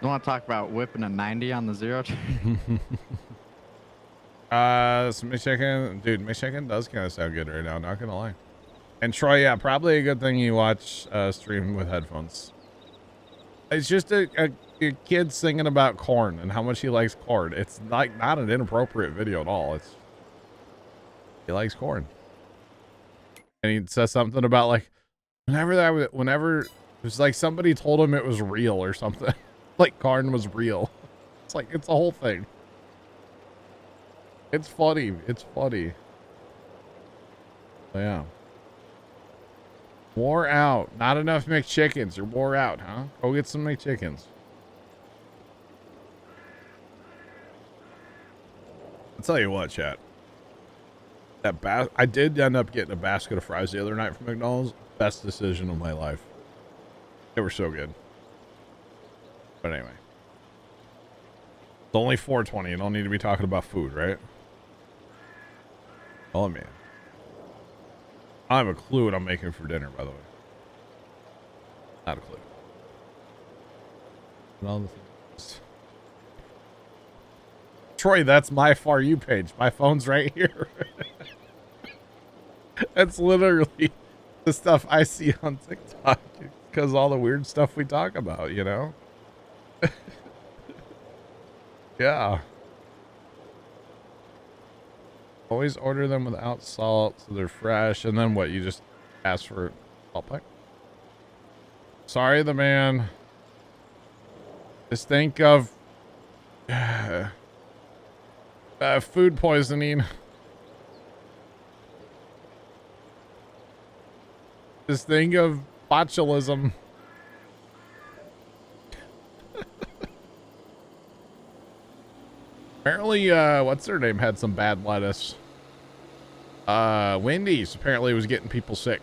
you want to talk about whipping a 90 on the zero turn? So Michigan, dude, Michigan does kind of sound good right now, not gonna lie. And Troy, yeah, probably a good thing you watch stream with headphones. It's just a kid singing about corn and how much he likes corn. It's like not an inappropriate video at all. It's he likes corn, and he says something about like whenever it was like somebody told him it was real or something, like corn was real. It's like it's a whole thing. It's funny. It's funny. Yeah. Wore out. Not enough McChickens. You're wore out, huh? Go get some McChickens. I'll tell you what, chat. I did end up getting a basket of fries the other night from McDonald's. Best decision of my life. They were so good. But anyway. It's only 4:20. You don't need to be talking about food, right? Oh, man. I don't have a clue what I'm making for dinner, by the way. Not a clue. All the things. Troy, that's my For You page. My phone's right here. That's literally the stuff I see on TikTok because all the weird stuff we talk about, you know? Yeah. Always order them without salt so they're fresh. And then what? You just ask for salt pack? Sorry, the man. Just think of food poisoning. Just think of botulism. Apparently, what's their name had some bad lettuce. Wendy's apparently was getting people sick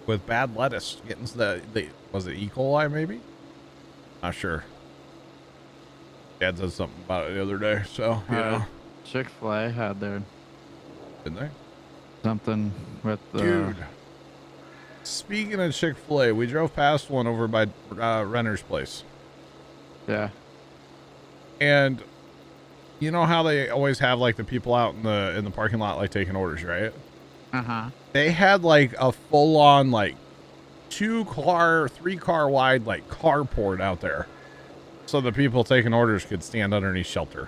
with bad lettuce. Getting the was it E. coli maybe? Not sure. Dad said something about it the other day, so you know. ChickfilA had their Didn't they? something with the Dude. Speaking of Chick-fil-A, we drove past one over by Renner's place. yeah. And you know how they always have like the people out in the parking lot like taking orders, right? Uh-huh. They had like a full-on like 3-car wide like carport out there, so the people taking orders could stand underneath shelter.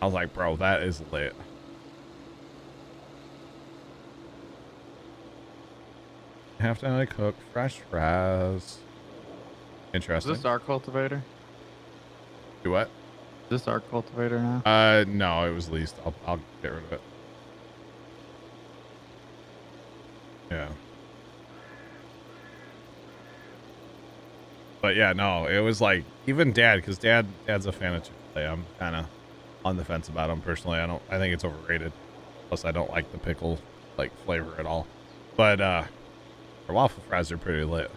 I was like, bro, that is lit. Have to like cook fresh fries. Interesting. Is this our cultivator? Do what? Is this our cultivator now? No, it was leased. I'll get rid of it. Yeah. But yeah, no, it was like even Dad, because Dad's a fan of Chick-fil-A. I'm kind of on the fence about them personally. I think it's overrated. Plus, I don't like the pickle like flavor at all. But their waffle fries are pretty lit.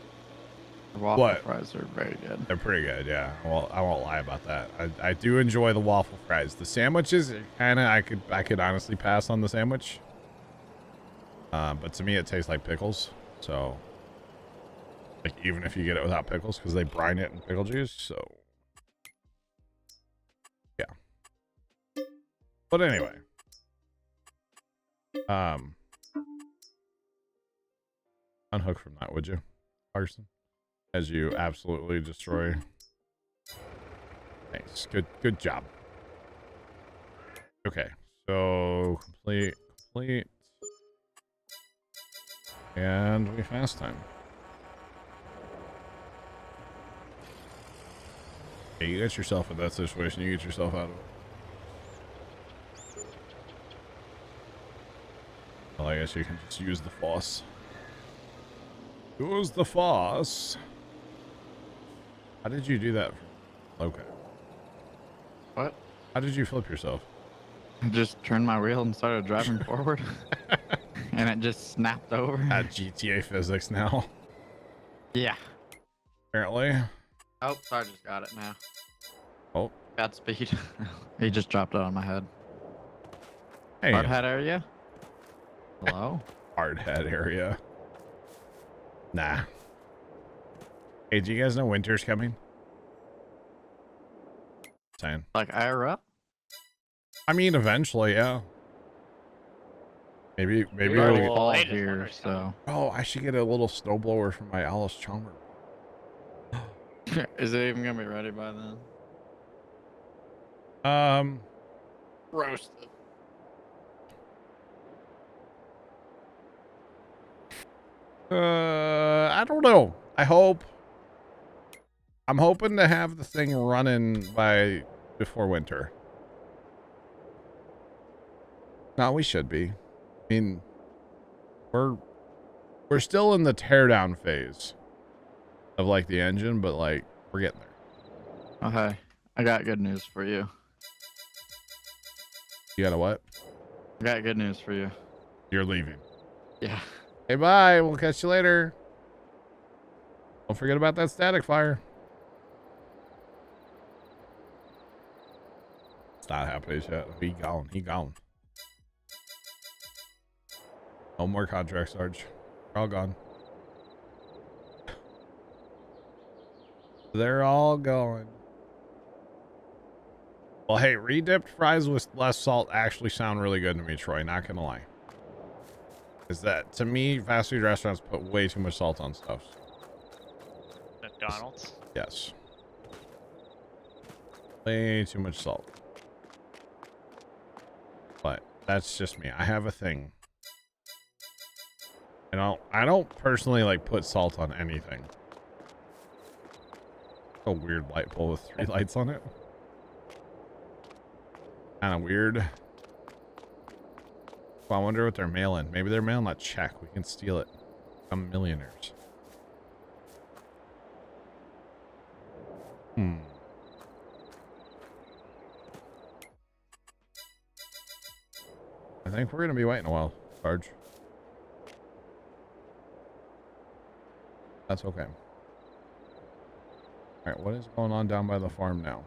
The waffle What? fries are very good. They're pretty good, yeah. Well, I won't lie about that. I do enjoy the waffle fries. The sandwiches, kind of, I could honestly pass on the sandwich. But to me, it tastes like pickles. So, like, even if you get it without pickles, because they brine it in pickle juice. So, yeah. But anyway, unhook from that, would you, Carson? As you absolutely destroy. Thanks. Good job. Okay, so complete. And we fast time. Yeah, you get yourself in that situation. You get yourself out of it. Well, I guess you can just use the foss. Use the foss. How did you do that? Okay. What? How did you flip yourself? Just turned my wheel and started driving forward. And it just snapped over. GTA physics now. Yeah. Apparently. Oh, sorry, just got it now. Oh. Bad speed. He just dropped it on my head. Hey. Hard hat area? Hello? Hard head area. Nah. Hey, do you guys know winter's coming? Saying. Like IRA? I mean, eventually, yeah. Maybe We already we'll... fall latest here, winter's so. Oh, I should get a little snowblower from my Alice Chalmers. Is it even gonna be ready by then? Roasted. I don't know. I'm hoping to have the thing running before winter. No, we should be. I mean, we're still in the teardown phase of like the engine, but like we're getting there. Okay, I got good news for you. You got a what? I got good news for you. You're leaving. Yeah. Hey, bye. We'll catch you later. Don't forget about that static fire. It's not happening yet. He gone. He gone. No more contract, Sarge. They're all gone. They're all gone. Well, hey, redipped fries with less salt actually sound really good to me, Troy. Not gonna lie. Is that, to me, fast food restaurants put way too much salt on stuff. McDonald's. Yes. Way too much salt. But that's just me. I have a thing. I don't personally like put salt on anything. A weird light pole with 3 lights on it. Kind of weird. Well, I wonder what they're mailing. Maybe they're mailing a check. We can steal it. Become millionaires. I think we're going to be waiting a while, Sarge. That's okay. Alright, what is going on down by the farm now?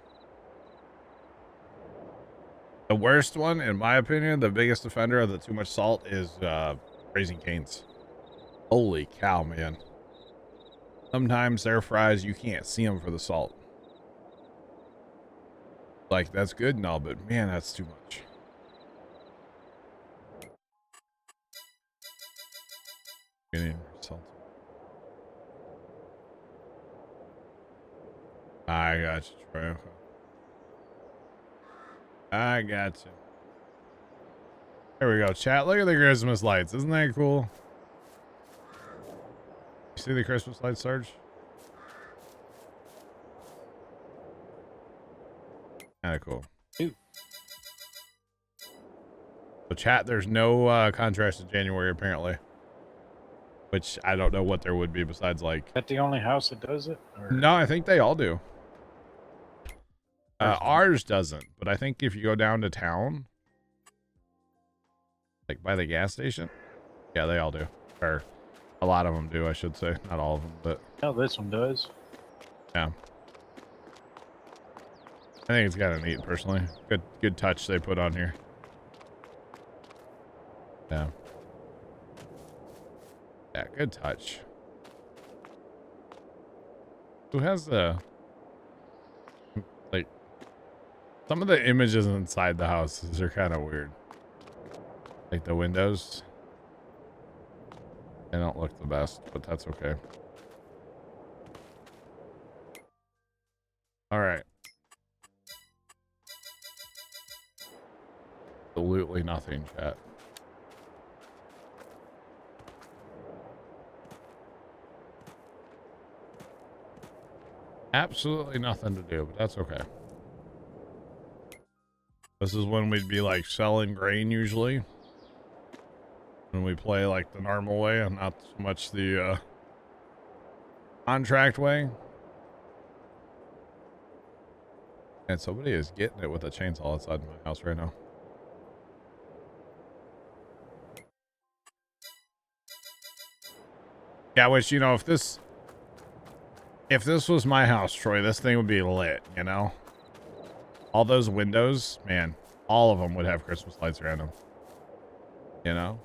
The worst one, in my opinion, the biggest offender of the too much salt is Raising Cane's. Holy cow, man. Sometimes their fries, you can't see them for the salt. Like, that's good and all, but man, that's too much. Getting salt. I got you, Troy. I got you. There we go, chat. Look at the Christmas lights. Isn't that cool? You see the Christmas lights, Sarge? Kind of cool. Ooh. So chat, there's no contrast in January apparently. Which I don't know what there would be besides like... Is that the only house that does it? Or? No, I think they all do. Ours doesn't, but I think if you go down to town, like by the gas station, yeah, they all do. Or a lot of them do, I should say. Not all of them, but No, this one does. yeah. I think it's kind of neat, personally. Good touch they put on here. Yeah. Yeah, good touch. Who has the... Like... Some of the images inside the houses are kind of weird. Like the windows. They don't look the best, but that's okay. Alright. Absolutely nothing, chat. Absolutely nothing to do, but that's okay. This is when we'd be like selling grain usually. When we play like the normal way and not so much the contract way. And somebody is getting it with a chainsaw outside my house right now. Yeah, which, you know, if this was my house, Troy, this thing would be lit, you know? All those windows, man, all of them would have Christmas lights around them. You know?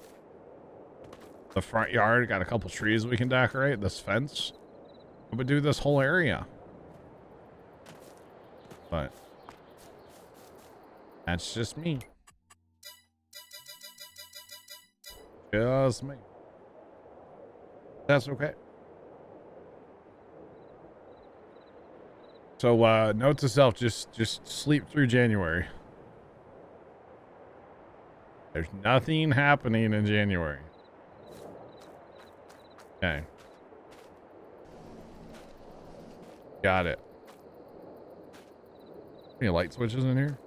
The front yard, got a couple trees we can decorate. This fence. We would do this whole area. But that's just me. Just me. That's okay. So, note to self, just sleep through January. There's nothing happening in January. Okay. Got it. Any light switches in here?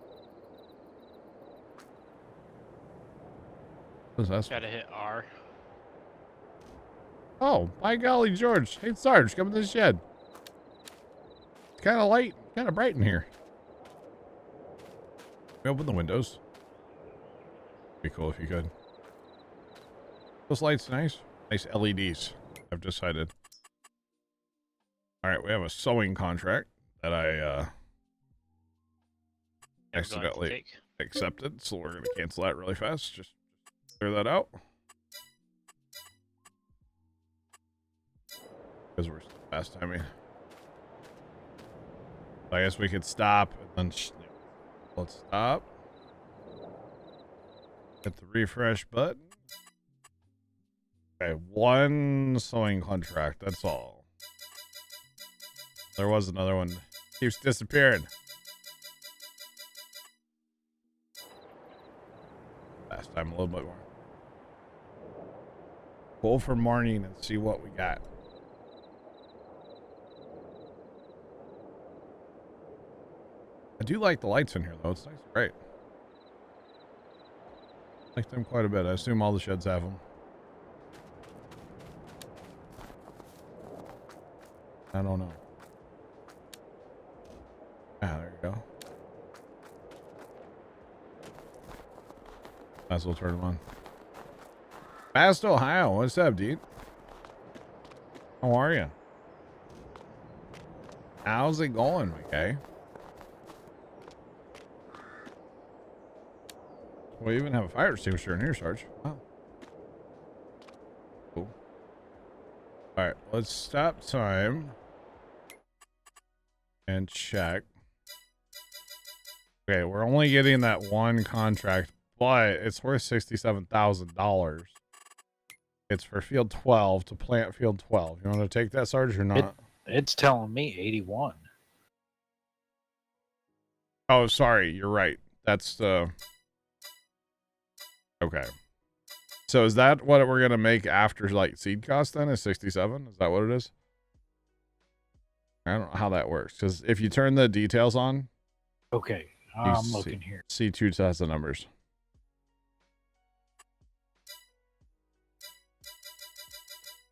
What is that? Gotta hit R. Oh, by golly, George. Hey, Sarge, come to the shed. It's kind of light, kind of bright in here. We open the windows. Be cool if you could. Those lights nice. Nice LEDs, I've decided. All right, we have a sewing contract that I accidentally accepted, so we're going to cancel that really fast. Just clear that out. Because we're fast timing. I guess we could stop and then let's stop. Hit the refresh button. Okay, one sewing contract, that's all. There was another one. Keeps disappearing. Last time a little bit more. Pull for morning and see what we got. I do like the lights in here though. It's nice and bright. I like them quite a bit. I assume all the sheds have them. I don't know. Ah, there you go. Might as well turn them on. Fast Ohio, what's up, dude? How are you? How's it going, okay? We even have a fire extinguisher in here, Sarge. Wow. Cool. Alright, let's stop time. And check. Okay, we're only getting that one contract, but it's worth $67,000. It's for field 12 to plant field 12. You want to take that, Sarge, or not? It's telling me 81. Oh, sorry. You're right. That's the... Okay. So is that what we're going to make after, like, seed cost then? Is 67? Is that what it is? I don't know how that works. Because if you turn the details on... Okay, I'm looking here. C2 has the numbers.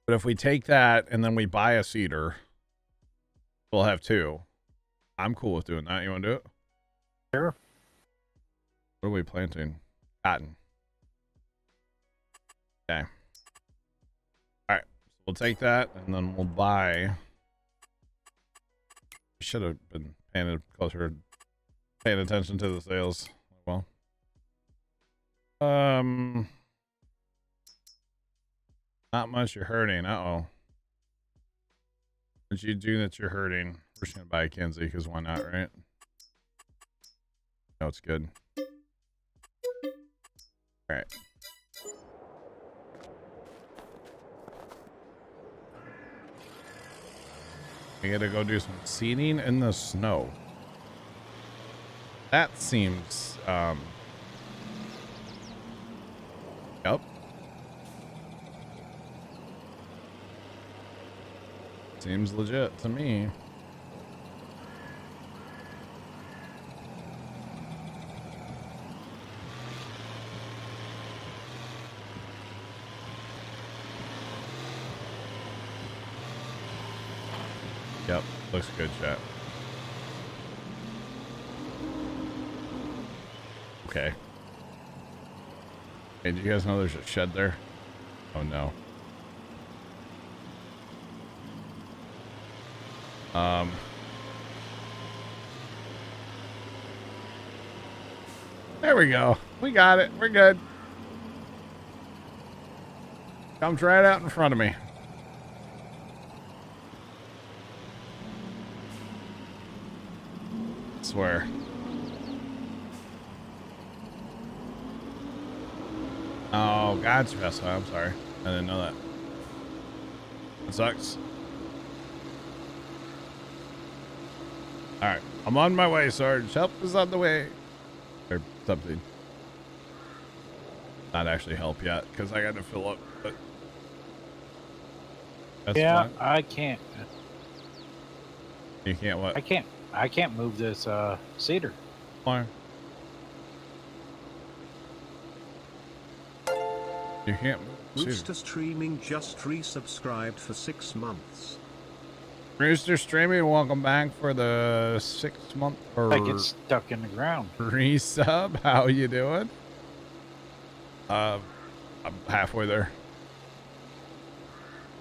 But if we take that and then we buy a seeder, we'll have two. I'm cool with doing that. You want to do it? Sure. What are we planting? Cotton. Okay. All right. So we'll take that and then we'll buy. We should have been paying attention to the sales. Well. Not much you're hurting. Uh-oh. What you do that you're hurting? We're just gonna buy a Kenzie because why not, right? No, it's good. All right. We gotta go do some seeding in the snow. That seems, yep. Seems legit to me. Yep, looks good, chat. Okay. Hey, do you guys know there's a shed there? Oh no. There we go. We got it. We're good. Comes right out in front of me. I swear. Oh, God's best. I'm sorry. I didn't know that. It sucks. Alright. I'm on my way, Sarge. Help is on the way. Or something. Not actually help yet, because I got to fill up, but that's Yeah, fine. I can't. You can't what? I can't move this cedar. Why? You can't move. Rooster Streaming just resubscribed for 6 months. Rooster Streaming, welcome back for the 6 month I get stuck in the ground. resub. How you doing? I'm halfway there.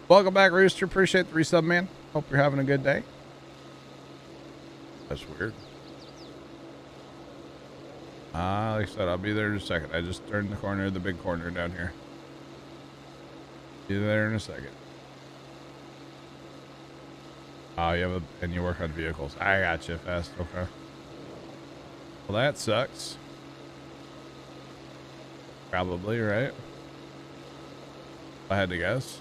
Welcome back, Rooster. Appreciate the resub, man. Hope you're having a good day. That's weird. Like I said, I'll be there in a second. I just turned the corner, the big corner down here. Be there in a second. Oh, you have and you work on vehicles. I got you fast. Okay. Well, that sucks. Probably, right? If I had to guess.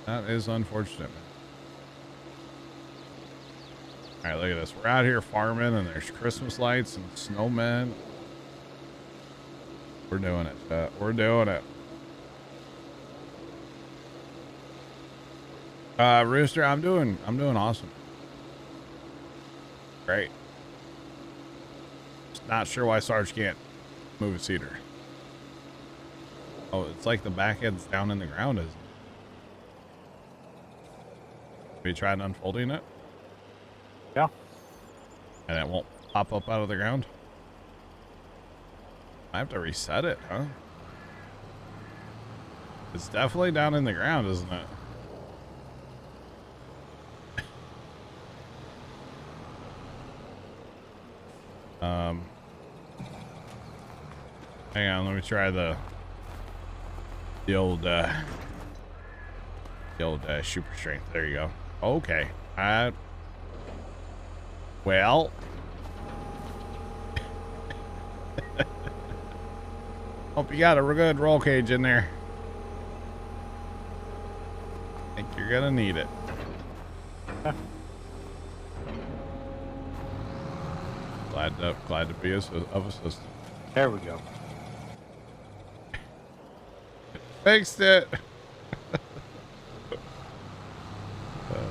That is unfortunate. All right, look at this. We're out here farming, and there's Christmas lights and snowmen. We're doing it. We're doing it. Rooster, I'm doing awesome. Great. Just not sure why Sarge can't move a cedar. Oh, it's like the back end's down in the ground, isn't it? Have you tried unfolding it? Yeah. And it won't pop up out of the ground? I have to reset it, huh? It's definitely down in the ground, isn't it? Hang on, let me try the old super strength. There you go. Okay. Well. Hope you got a good roll cage in there. Think you're gonna need it. Glad to be of assistance. There we go. Fixed it.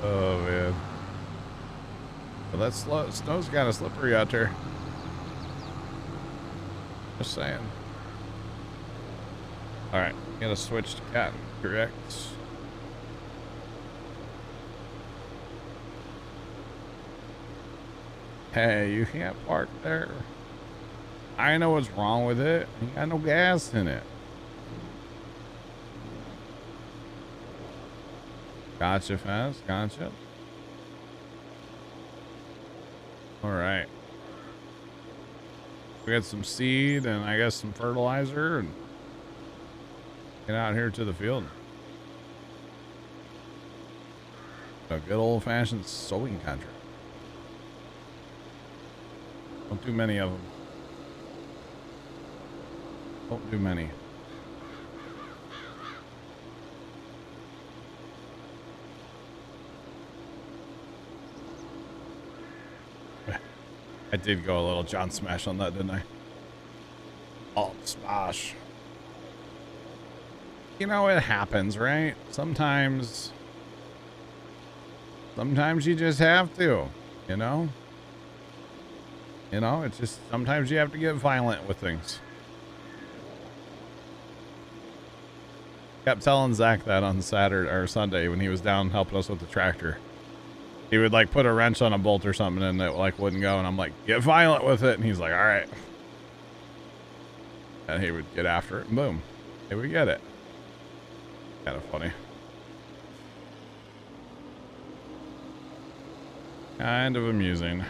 Oh man. Well, that snow's kind of slippery out there. Just saying. All right, gotta switch to cotton, correct? Hey, you can't park there. I know what's wrong with it. You got no gas in it. Gotcha, fast. Gotcha. All right. We got some seed and I guess some fertilizer and get out here to the field. A good old fashioned sowing contract. Don't do many of them. Don't do many. I did go a little John Smash on that, didn't I? Oh, smash. You know, it happens, right? Sometimes you just have to, you know? You know, it's just, sometimes you have to get violent with things. Kept telling Zach that on Saturday or Sunday when he was down helping us with the tractor. He would like put a wrench on a bolt or something and it like wouldn't go. And I'm like, get violent with it. And he's like, all right. And he would get after it and boom. Hey, we get it. Kind of funny. Kind of amusing.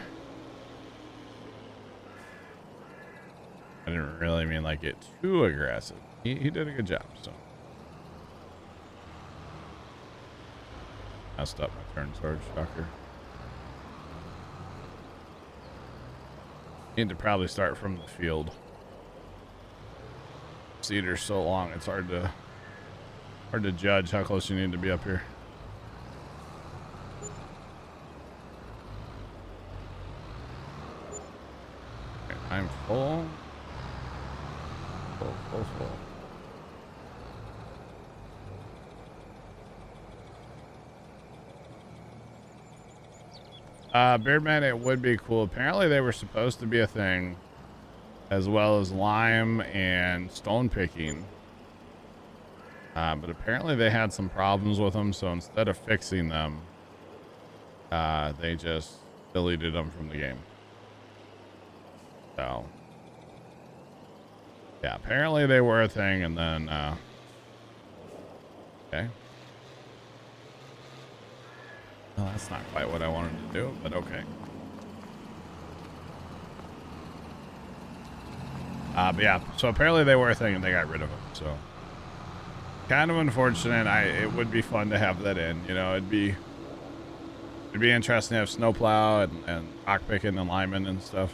I didn't really mean like it too aggressive. He did a good job, so. Messed up my turn sword shocker. Need to probably start from the field. Cedar's so long, it's hard to judge how close you need to be up here. Okay, I'm full. Full. Beardman, it would be cool. Apparently they were supposed to be a thing, as well as lime and stone picking. But apparently they had some problems with them, so instead of fixing them, they just deleted them from the game. So, yeah, apparently they were a thing, and then, okay. Well, that's not quite what I wanted to do, but okay. But yeah, so apparently they were a thing and they got rid of them, so. Kind of unfortunate. It would be fun to have that in, you know, it'd be interesting to have snowplow and rock picking and liming and stuff.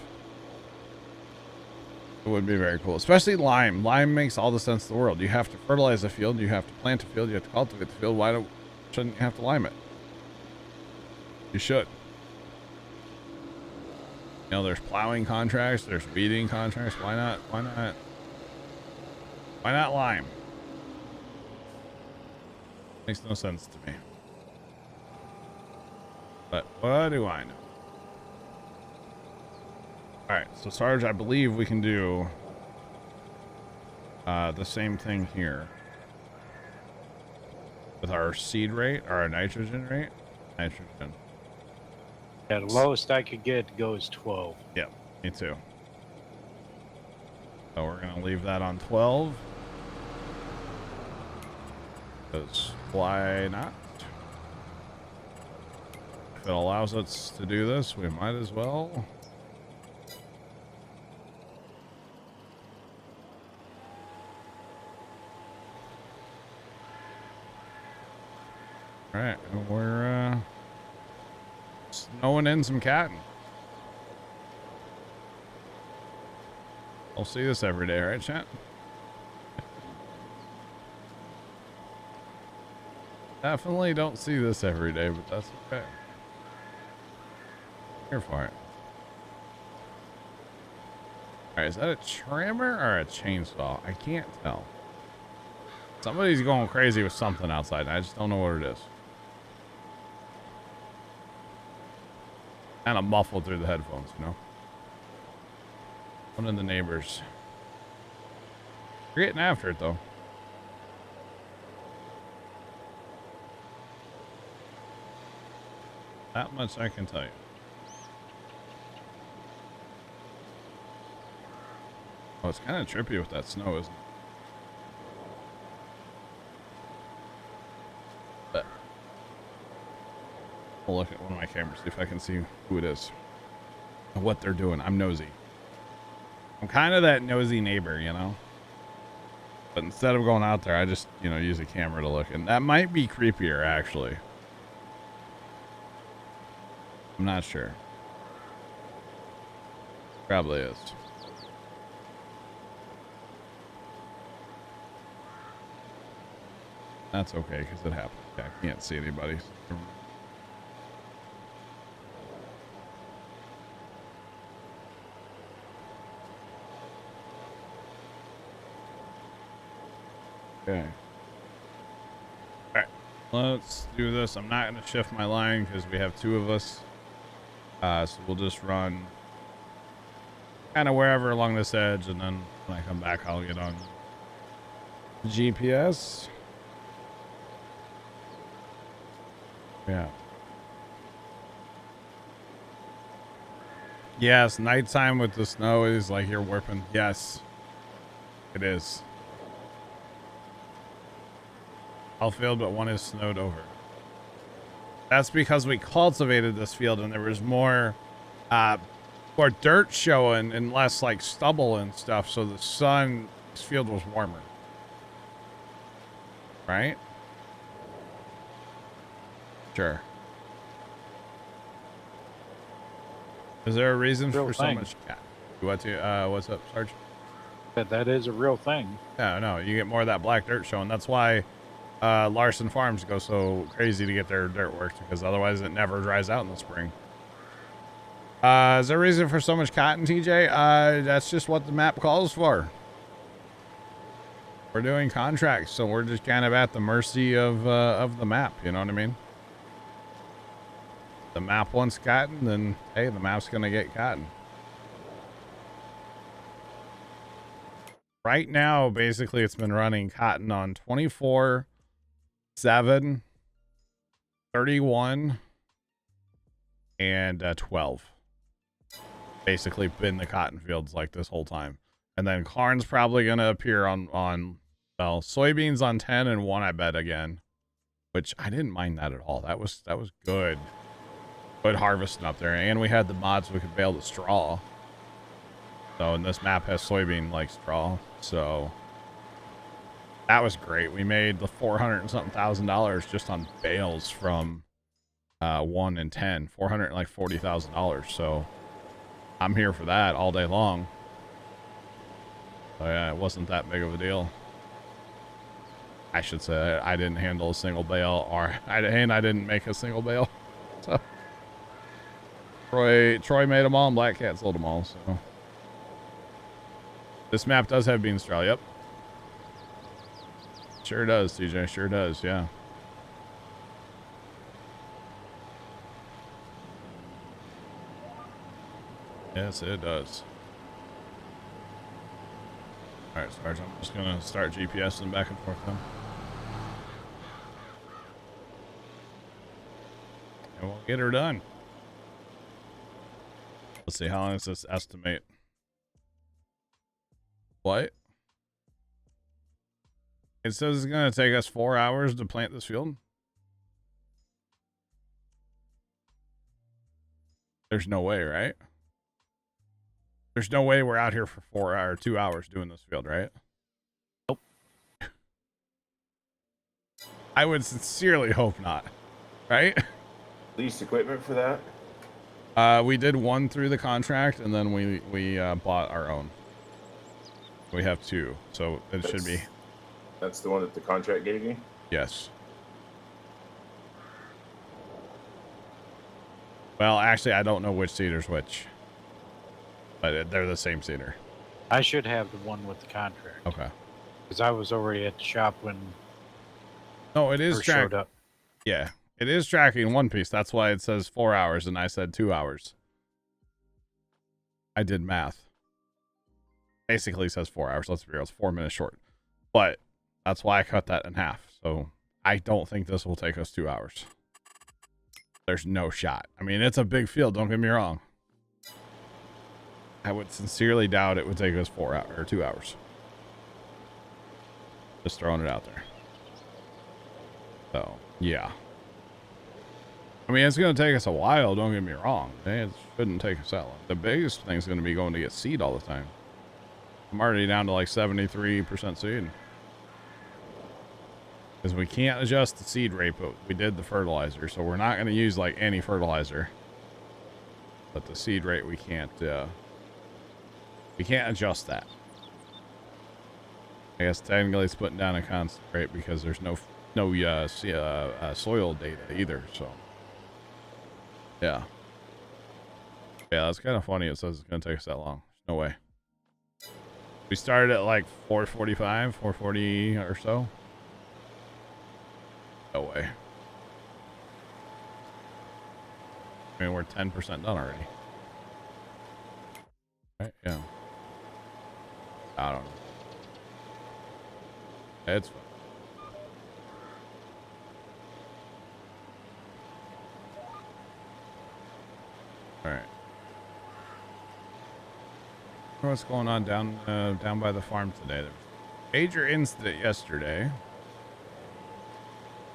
It would be very cool, especially lime. Lime makes all the sense in the world. You have to fertilize a field, you have to plant a field, you have to cultivate the field. Shouldn't you have to lime it? You should. You know, there's plowing contracts, there's weeding contracts. Why not lime? Makes no sense to me. But what do I know? Alright, so Sarge, I believe we can do the same thing here. With our seed rate, or our nitrogen rate. Nitrogen. Yeah, the lowest I could get to go is 12. Yep, me too. So we're going to leave that on 12. Because why not? If it allows us to do this, we might as well. Alright, we're snowing in some cotton. I'll see this every day, right, chat? Definitely don't see this every day, but that's okay. Here for it. Alright, is that a trimmer or a chainsaw? I can't tell. Somebody's going crazy with something outside. I just don't know what it is. Kind of muffled through the headphones, you know? One of the neighbors. You're getting after it, though. That much I can tell you. Oh, it's kind of trippy with that snow, isn't it? But I'll look at one of my cameras, see if I can see who it is and what they're doing. I'm nosy. I'm kind of that nosy neighbor, you know? But instead of going out there, I just, you know, use a camera to look. And that might be creepier, actually. I'm not sure. Probably is. That's okay, because it happens. Yeah, I can't see anybody. Okay. Alright. Let's do this. I'm not going to shift my line because we have two of us. So we'll just run kind of wherever along this edge, and then when I come back, I'll get on GPS. Yeah. Yes, nighttime with the snow is like you're warping. Yes, it is. All field, but one is snowed over. That's because we cultivated this field and there was more dirt showing and less like stubble and stuff. So the sun, this field was warmer. Right? Sure. Is there a reason Real for so thing. much? What's up, Sarge? That is a real thing. Yeah, no, you get more of that black dirt showing. That's why Larson Farms go so crazy to get their dirt worked, because otherwise it never dries out in the spring. Is there a reason for so much cotton, TJ? That's just what the map calls for. We're doing contracts, so we're just kind of at the mercy of the map. You know what I mean? The map wants cotton, then hey, the map's gonna get cotton. Right now, basically, it's been running cotton on 24, 7, 31, and 12. Basically, been the cotton fields like this whole time. And then corn's probably gonna appear on well, soybeans on 10 and 1, I bet again. Which I didn't mind that at all. That was good. Good harvesting up there, and we had the mods we could bale the straw. So, and this map has soybean like straw, so that was great. We made the $400 and something thousand just on bales from 1 and 10, $440,000. So I'm here for that all day long. So yeah, it wasn't that big of a deal. I should say I didn't handle a single bale, I didn't make a single bale. So Troy made them all, and Black Cat sold them all. So this map does have bean straw. Yep, sure does, TJ. Sure does. Yeah. Yes, it does. All right, Sarge. I'm just gonna start GPSing back and forth then, and we'll get her done. Let's see, how long does this estimate? What? It says it's going to take us 4 hours to plant this field. There's no way, right? There's no way we're out here for 4 hours, 2 hours doing this field, right? Nope. I would sincerely hope not, right? Leased equipment for that? We did one through the contract, and then we bought our own. We have 2, so it should be. That's the one that the contract gave you? Yes. Well, actually, I don't know which seeder's which, but they're the same seeder. I should have the one with the contract. Okay. Because I was already at the shop when No, it is first showed tracked. up. Yeah, it is tracking One Piece. That's why it says 4 hours, and I said 2 hours. I did math. Basically says 4 hours. Let's be real, it's 4 minutes short. But that's why I cut that in half. So I don't think this will take us 2 hours. There's no shot. I mean, it's a big field, don't get me wrong. I would sincerely doubt it would take us 4 hours or 2 hours. Just throwing it out there. So, yeah. I mean, it's going to take us a while, don't get me wrong. It shouldn't take us that long. The biggest thing is going to be going to get seed all the time. I'm already down to like 73% seed. Because we can't adjust the seed rate, but we did the fertilizer. So we're not going to use like any fertilizer. But the seed rate, we can't adjust that. I guess technically it's putting down a constant rate because there's no soil data either. So yeah. Yeah, that's kind of funny. It says it's going to take us that long. There's no way. We started at like 4:45, 4:40 or so. No way. I mean, we're 10% done already. Right? Yeah. I don't know. It's fine. All right. What's going on down by the farm today? There was a major incident yesterday.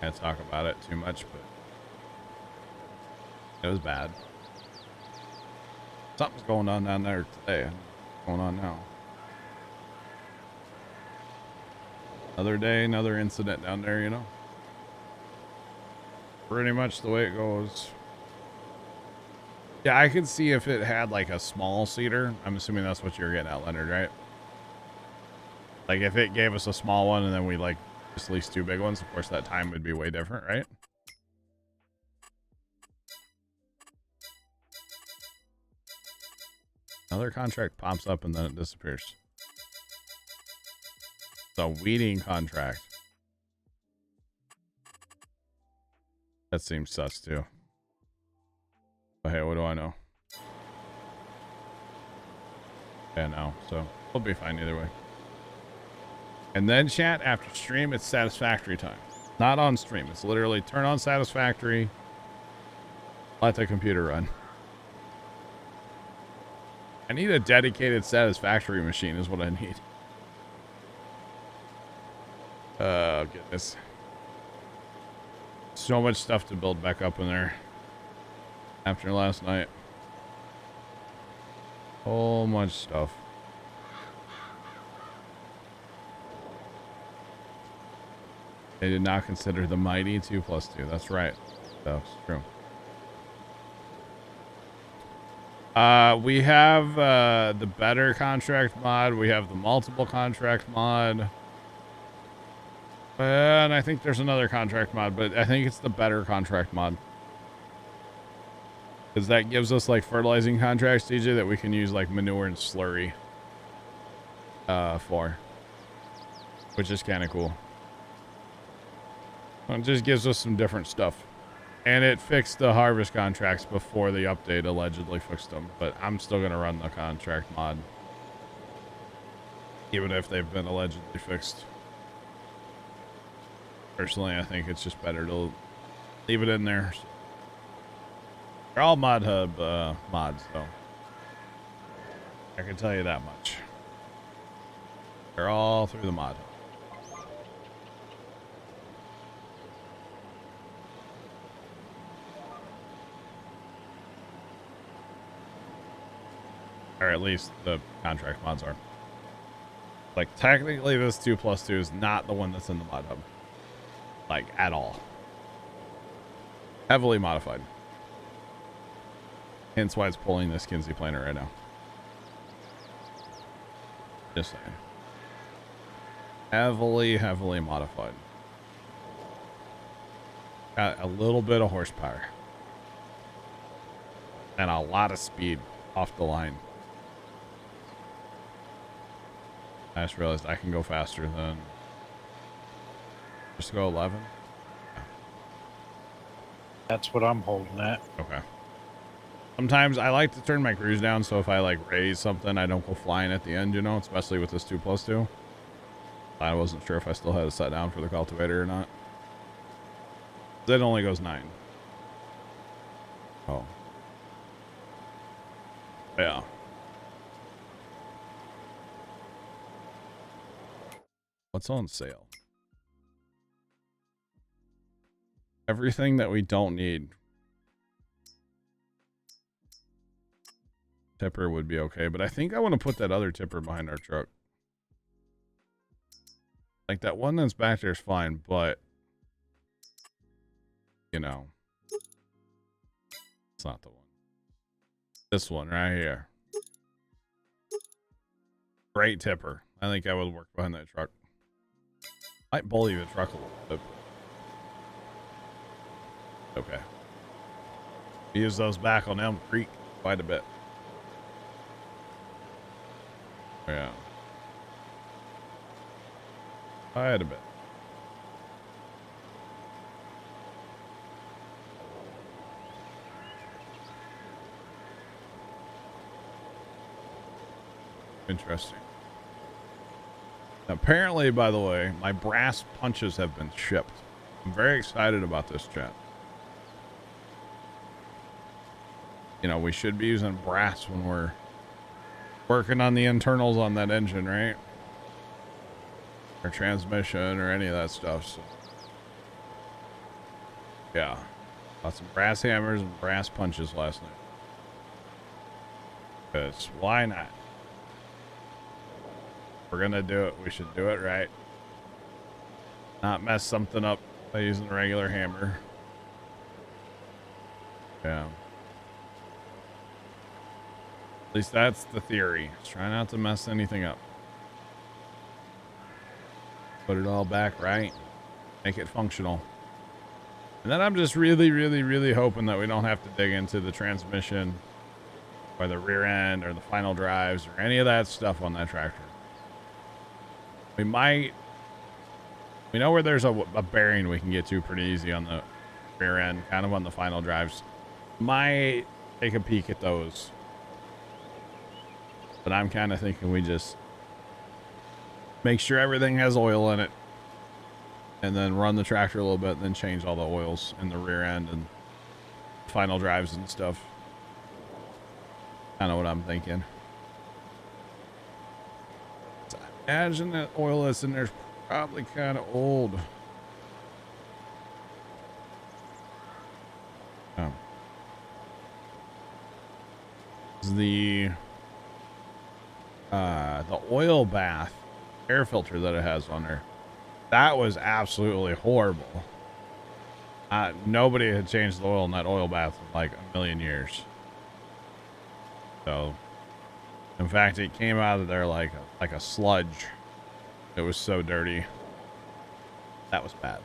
Can't talk about it too much, but it was bad. Something's going on down there today. What's going on now? Another day, another incident down there, you know? Pretty much the way it goes. Yeah, I could see if it had like a small seeder. I'm assuming that's what you're getting at, Leonard, right? Like if it gave us a small one and then we like just leased 2 big ones, of course that time would be way different, right? Another contract pops up and then it disappears. It's a weeding contract. That seems sus too. But hey, what do I know? Yeah, no. So we'll be fine either way. And then chat, after stream, it's satisfactory time. Not on stream. It's literally turn on satisfactory. Let the computer run. I need a dedicated satisfactory machine is what I need. Oh, goodness. So much stuff to build back up in there after last night. So much stuff. They did not consider the mighty 2+2. That's right. That's true. We have the better contract mod. We have the multiple contract mod. And I think there's another contract mod, but I think it's the better contract mod. Because that gives us like fertilizing contracts, DJ, that we can use like manure and slurry for. Which is kind of cool. It just gives us some different stuff. And it fixed the harvest contracts before the update allegedly fixed them. But I'm still going to run the contract mod. Even if they've been allegedly fixed. Personally, I think it's just better to leave it in there. They're all Mod Hub mods, though. I can tell you that much. They're all through the Mod Hub. Or at least the contract mods are. Like, technically this 2+2 is not the one that's in the Mod Hub. Like, at all. Heavily modified. Hence why it's pulling this Kinsey planer right now. Just saying. Heavily modified. Got a little bit of horsepower. And a lot of speed off the line. I just realized I can go faster than... Just go 11? That's what I'm holding at. Okay. Sometimes I like to turn my cruise down, so if I like raise something, I don't go flying at the end, you know, especially with this 2+2. I wasn't sure if I still had it set down for the cultivator or not. It only goes 9. Oh. Yeah. What's on sale? Everything that we don't need. Tipper would be okay, but I think I want to put that other tipper behind our truck. Like that one that's back there is fine, but you know, it's not the one. This one right here. Great tipper. I think I would work behind that truck. Might bully the truck a little bit. Okay. Use those back on Elm Creek quite a bit. Yeah. Quite a bit. Interesting. Apparently, by the way, my brass punches have been shipped. I'm very excited about this, chat. you know, we should be using brass when we're working on the internals on that engine, right? Or transmission or any of that stuff. So yeah, got some brass hammers and brass punches last night. Because why not? If we're gonna do it, we should do it right. Not mess something up by using a regular hammer. Yeah. At least that's the theory. Just try not to mess anything up. Put it all back right. Make it functional. And then I'm just really hoping that we don't have to dig into the transmission or the rear end or the final drives or any of that stuff on that tractor. We might... We know where there's a bearing we can get to pretty easy on the rear end, kind of on the final drives. Might take a peek at those. But I'm kind of thinking we just make sure everything has oil in it and then run the tractor a little bit and then change all the oils in the rear end and final drives and stuff. Kind of what I'm thinking. So I imagine that oil that's in there is probably kind of old. Oh. The oil bath air filter that it has on there, that was absolutely horrible. Nobody had changed the oil in that oil bath in like a million years. So, in fact, it came out of there like a sludge. It was so dirty. That was bad.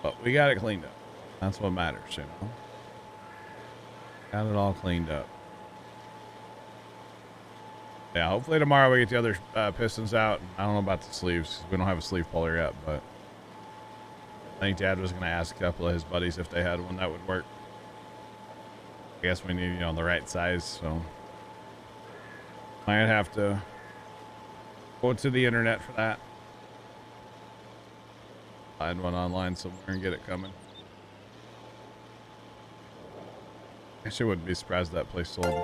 But we got it cleaned up. That's what matters, you know. Got it all cleaned up. Yeah, hopefully tomorrow we get the other pistons out. I don't know about the sleeves. We don't have a sleeve puller yet, but I think Dad was going to ask a couple of his buddies if they had one that would work. I guess we need, you know, the right size, so might have to go to the internet for that. Find one online somewhere and get it coming. Actually, wouldn't be surprised if that place sold.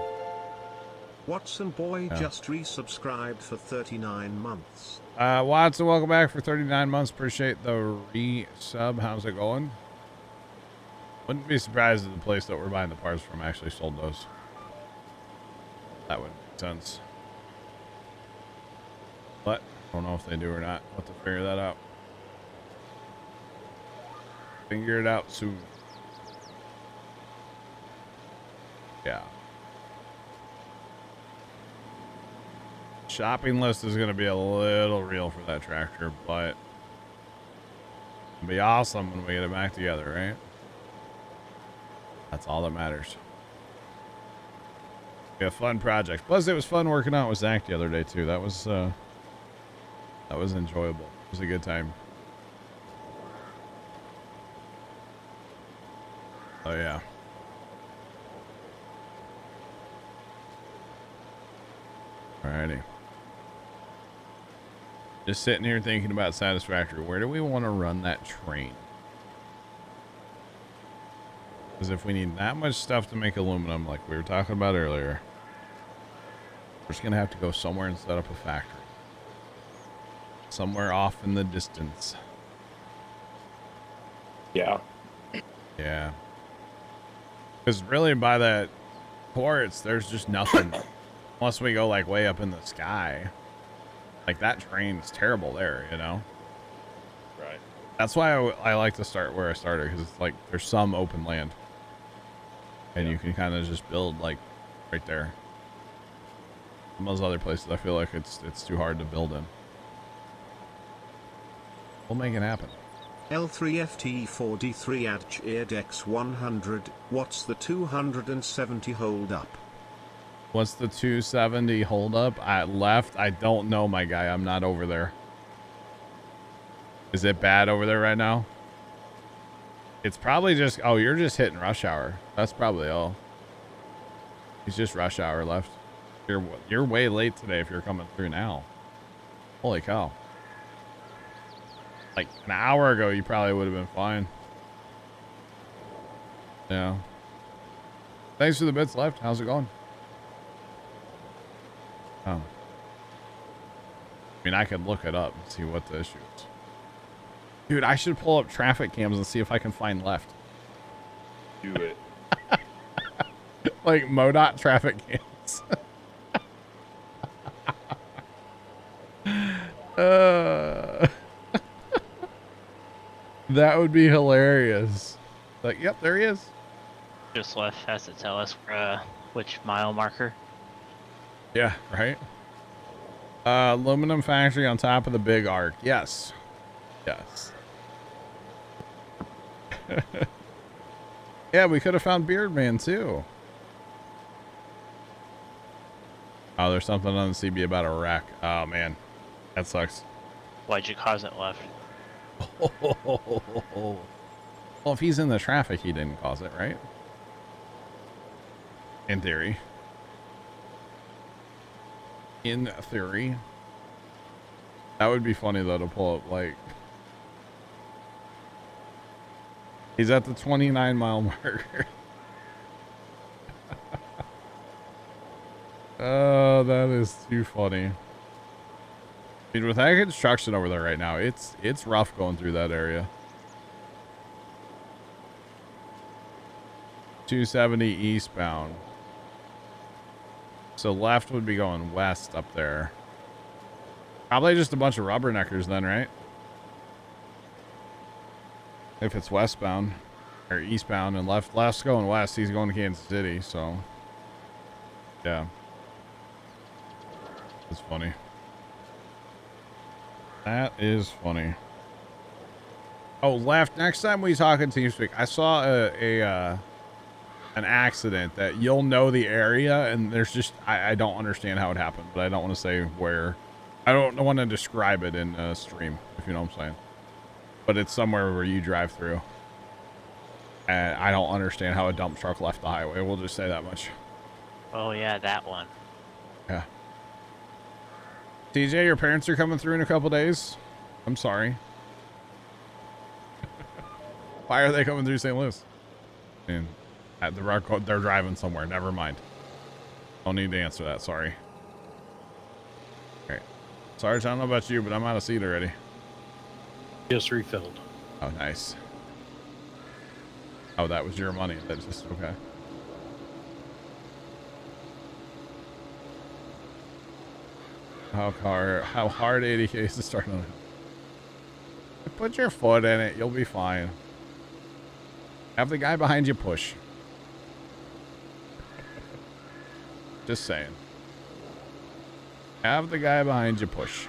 Watson Boy just resubscribed for 39 months. Watson, welcome back for 39 months. Appreciate the resub. How's it going? Wouldn't be surprised if the place that we're buying the parts from actually sold those. That would make sense. But I don't know if they do or not. We'll have to figure that out. Figure it out soon. Yeah. Shopping list is going to be a little real for that tractor, but it'll be awesome when we get it back together, right? That's all that matters. Be a fun project. Plus, it was fun working out with Zach the other day too. That was enjoyable. It was a good time. Oh yeah. Alrighty. Just sitting here thinking about Satisfactory. Where do we want to run that train? Because if we need that much stuff to make aluminum, like we were talking about earlier, we're just going to have to go somewhere and set up a factory. Somewhere off in the distance. Yeah. Yeah. Because really by that ports, there's just nothing. Unless we go like way up in the sky. Like that train's terrible there, you know? Right. That's why I like to start where I started, because it's like there's some open land. And you can kind of just build like right there. Some of those other places I feel like it's too hard to build in. We'll make it happen. L3FT4D3 at Cheerdex 100. What's the 270 hold up? What's the 270 holdup? I left. I don't know, my guy. I'm not over there. Is it bad over there right now? It's probably just... Oh, you're just hitting rush hour. That's probably all. It's just rush hour left. You're way late today if you're coming through now. Holy cow. Like an hour ago, you probably would have been fine. Yeah. Thanks for the bits left. How's it going? Oh. I mean, I could look it up and see what the issue is. Dude, I should pull up traffic cams and see if I can find left. Do it. Like MoDOT traffic cams. That would be hilarious. Like, yep, there he is. Just left has to tell us which mile marker. Yeah, right. Aluminum factory on top of the big arc. Yes. Yes. Yeah, we could have found Beardman too. Oh, there's something on the CB about a wreck. Oh man, that sucks. Why'd you cause it left? Well, if he's in the traffic, he didn't cause it, right? In theory. In theory. That would be funny though to pull up like he's at the 29 mile marker. Oh, that is too funny. Dude, with that construction over there right now, it's rough going through that area. 270 eastbound. So left would be going west up there. Probably just a bunch of rubberneckers then, right? If it's westbound or eastbound and left's going west, he's going to Kansas City, so yeah. That's funny. That is funny. Oh, left. Next time we talk in TeamSpeak, I saw an accident that you'll know the area, and there's just I don't understand how it happened, but I don't want to say where. I don't want to describe it in a stream, if you know what I'm saying. But it's somewhere where you drive through, and I don't understand how a dump truck left the highway. We'll just say that much. Oh yeah, that one. Yeah. TJ, your parents are coming through in a couple days. I'm sorry. Why are they coming through St. Louis? And they're driving somewhere. Never mind. Don't need to answer that. Sorry. All right. Sarge, I don't know about you, but I'm out of seat already. Just refilled. Oh, nice. Oh, that was your money. That's just okay. How hard 80K is to start on it. Put your foot in it. You'll be fine. Have the guy behind you push. Just saying. Have the guy behind you push.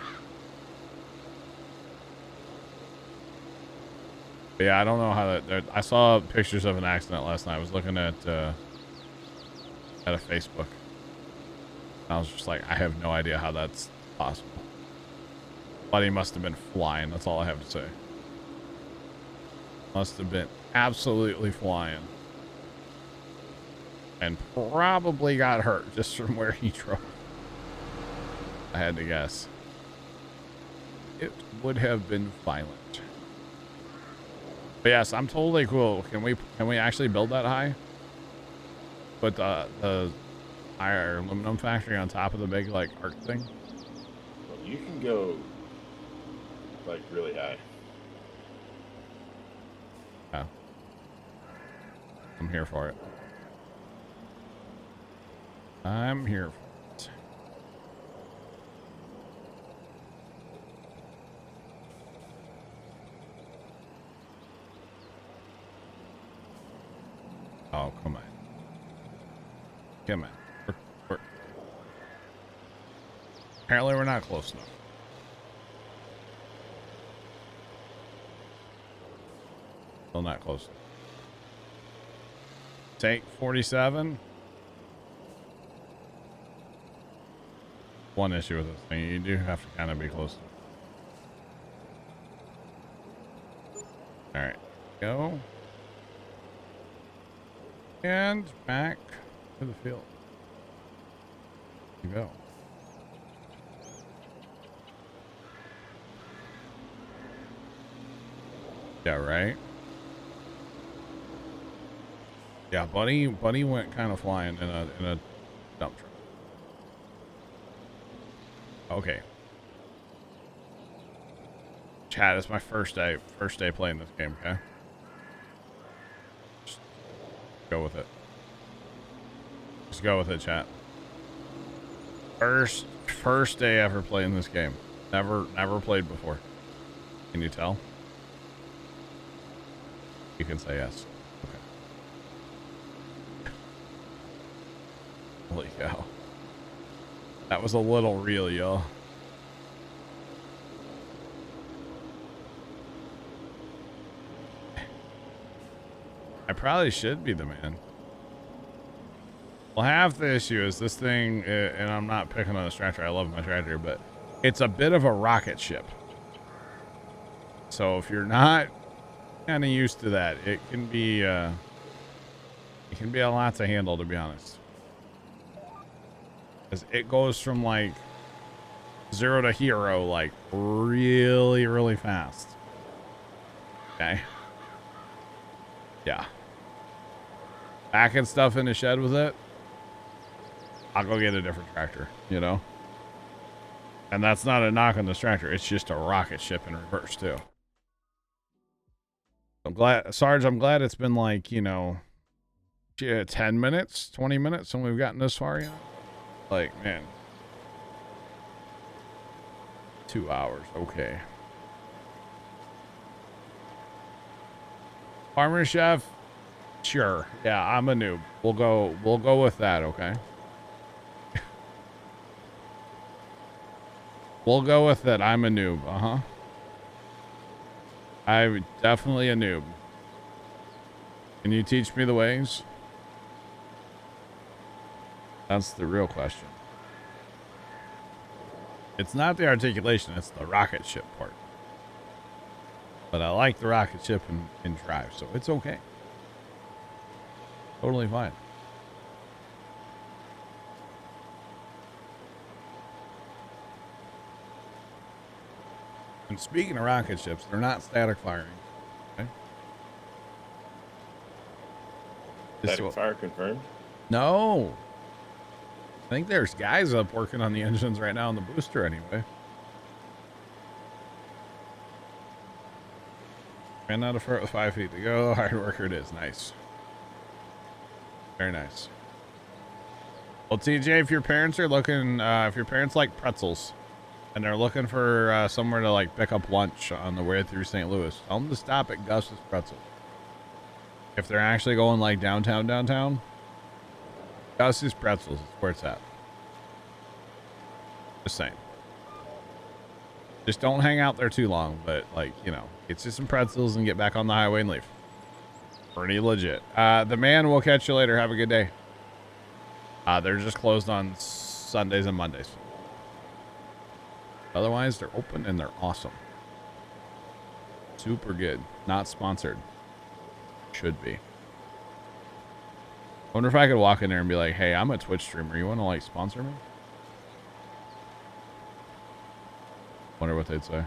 But yeah, I don't know how that. I saw pictures of an accident last night. I was looking at a Facebook. I was just like, I have no idea how that's possible. But he must have been flying. That's all I have to say. Must have been absolutely flying. And probably got hurt just from where he drove. I had to guess. It would have been violent. But yes, I'm totally cool. Can we actually build that high? Put the higher aluminum factory on top of the big like arc thing? Well, you can go like really high. Yeah. I'm here for it. I'm here for it. Oh, come on. Come on. Apparently we're not close enough. Still not close enough. Take 47. One issue with this thing, you do have to kind of be close enough. Alright, go. And back to the field. You go. Yeah, right. Yeah, Bunny went kind of flying in a dump truck. Okay. Chat, it's my first day playing this game, okay? Just go with it. Just go with it, chat. First day ever playing this game. Never played before. Can you tell? You can say yes. Okay. Holy cow. That was a little real, y'all. I probably should be the man. Well, half the issue is this thing, and I'm not picking on this tractor. I love my tractor, but it's a bit of a rocket ship. So if you're not kind of used to that, it can be a lot to handle, to be honest. Because it goes from like 0 to hero like really, really fast. Okay. Yeah. Packing stuff in the shed with it, I'll go get a different tractor, you know? And that's not a knock on this tractor. It's just a rocket ship in reverse, too. I'm glad, Sarge, I'm glad it's been like, you know, 10 minutes, 20 minutes when we've gotten this far, you know? Like, man. 2 hours, okay. Farmer Chef, sure. Yeah, I'm a noob. We'll go with that, okay? We'll go with that. I'm a noob. Uh-huh. I'm definitely a noob. Can you teach me the ways? That's the real question. It's not the articulation, it's the rocket ship part. But I like the rocket ship in drive, so it's okay. Totally fine. And speaking of rocket ships, they're not static firing. Okay? Static fire confirmed? No. I think there's guys up working on the engines right now in the booster anyway. Ran out of fruit with 5 feet to go. Hard worker it is. Nice. Very nice. Well, TJ, if your parents are looking, if your parents like pretzels and they're looking for somewhere to like pick up lunch on the way through St. Louis, tell them to stop at Gus's Pretzels. If they're actually going like downtown, Gus's Pretzels is where it's at. Just saying. Just don't hang out there too long, but like, you know, get you some pretzels and get back on the highway and leave. Pretty legit. The man will catch you later. Have a good day. They're just closed on Sundays and Mondays. Otherwise, they're open and they're awesome. Super good. Not sponsored. Should be. Wonder if I could walk in there and be like, hey, I'm a Twitch streamer. You want to like sponsor me? Wonder what they'd say.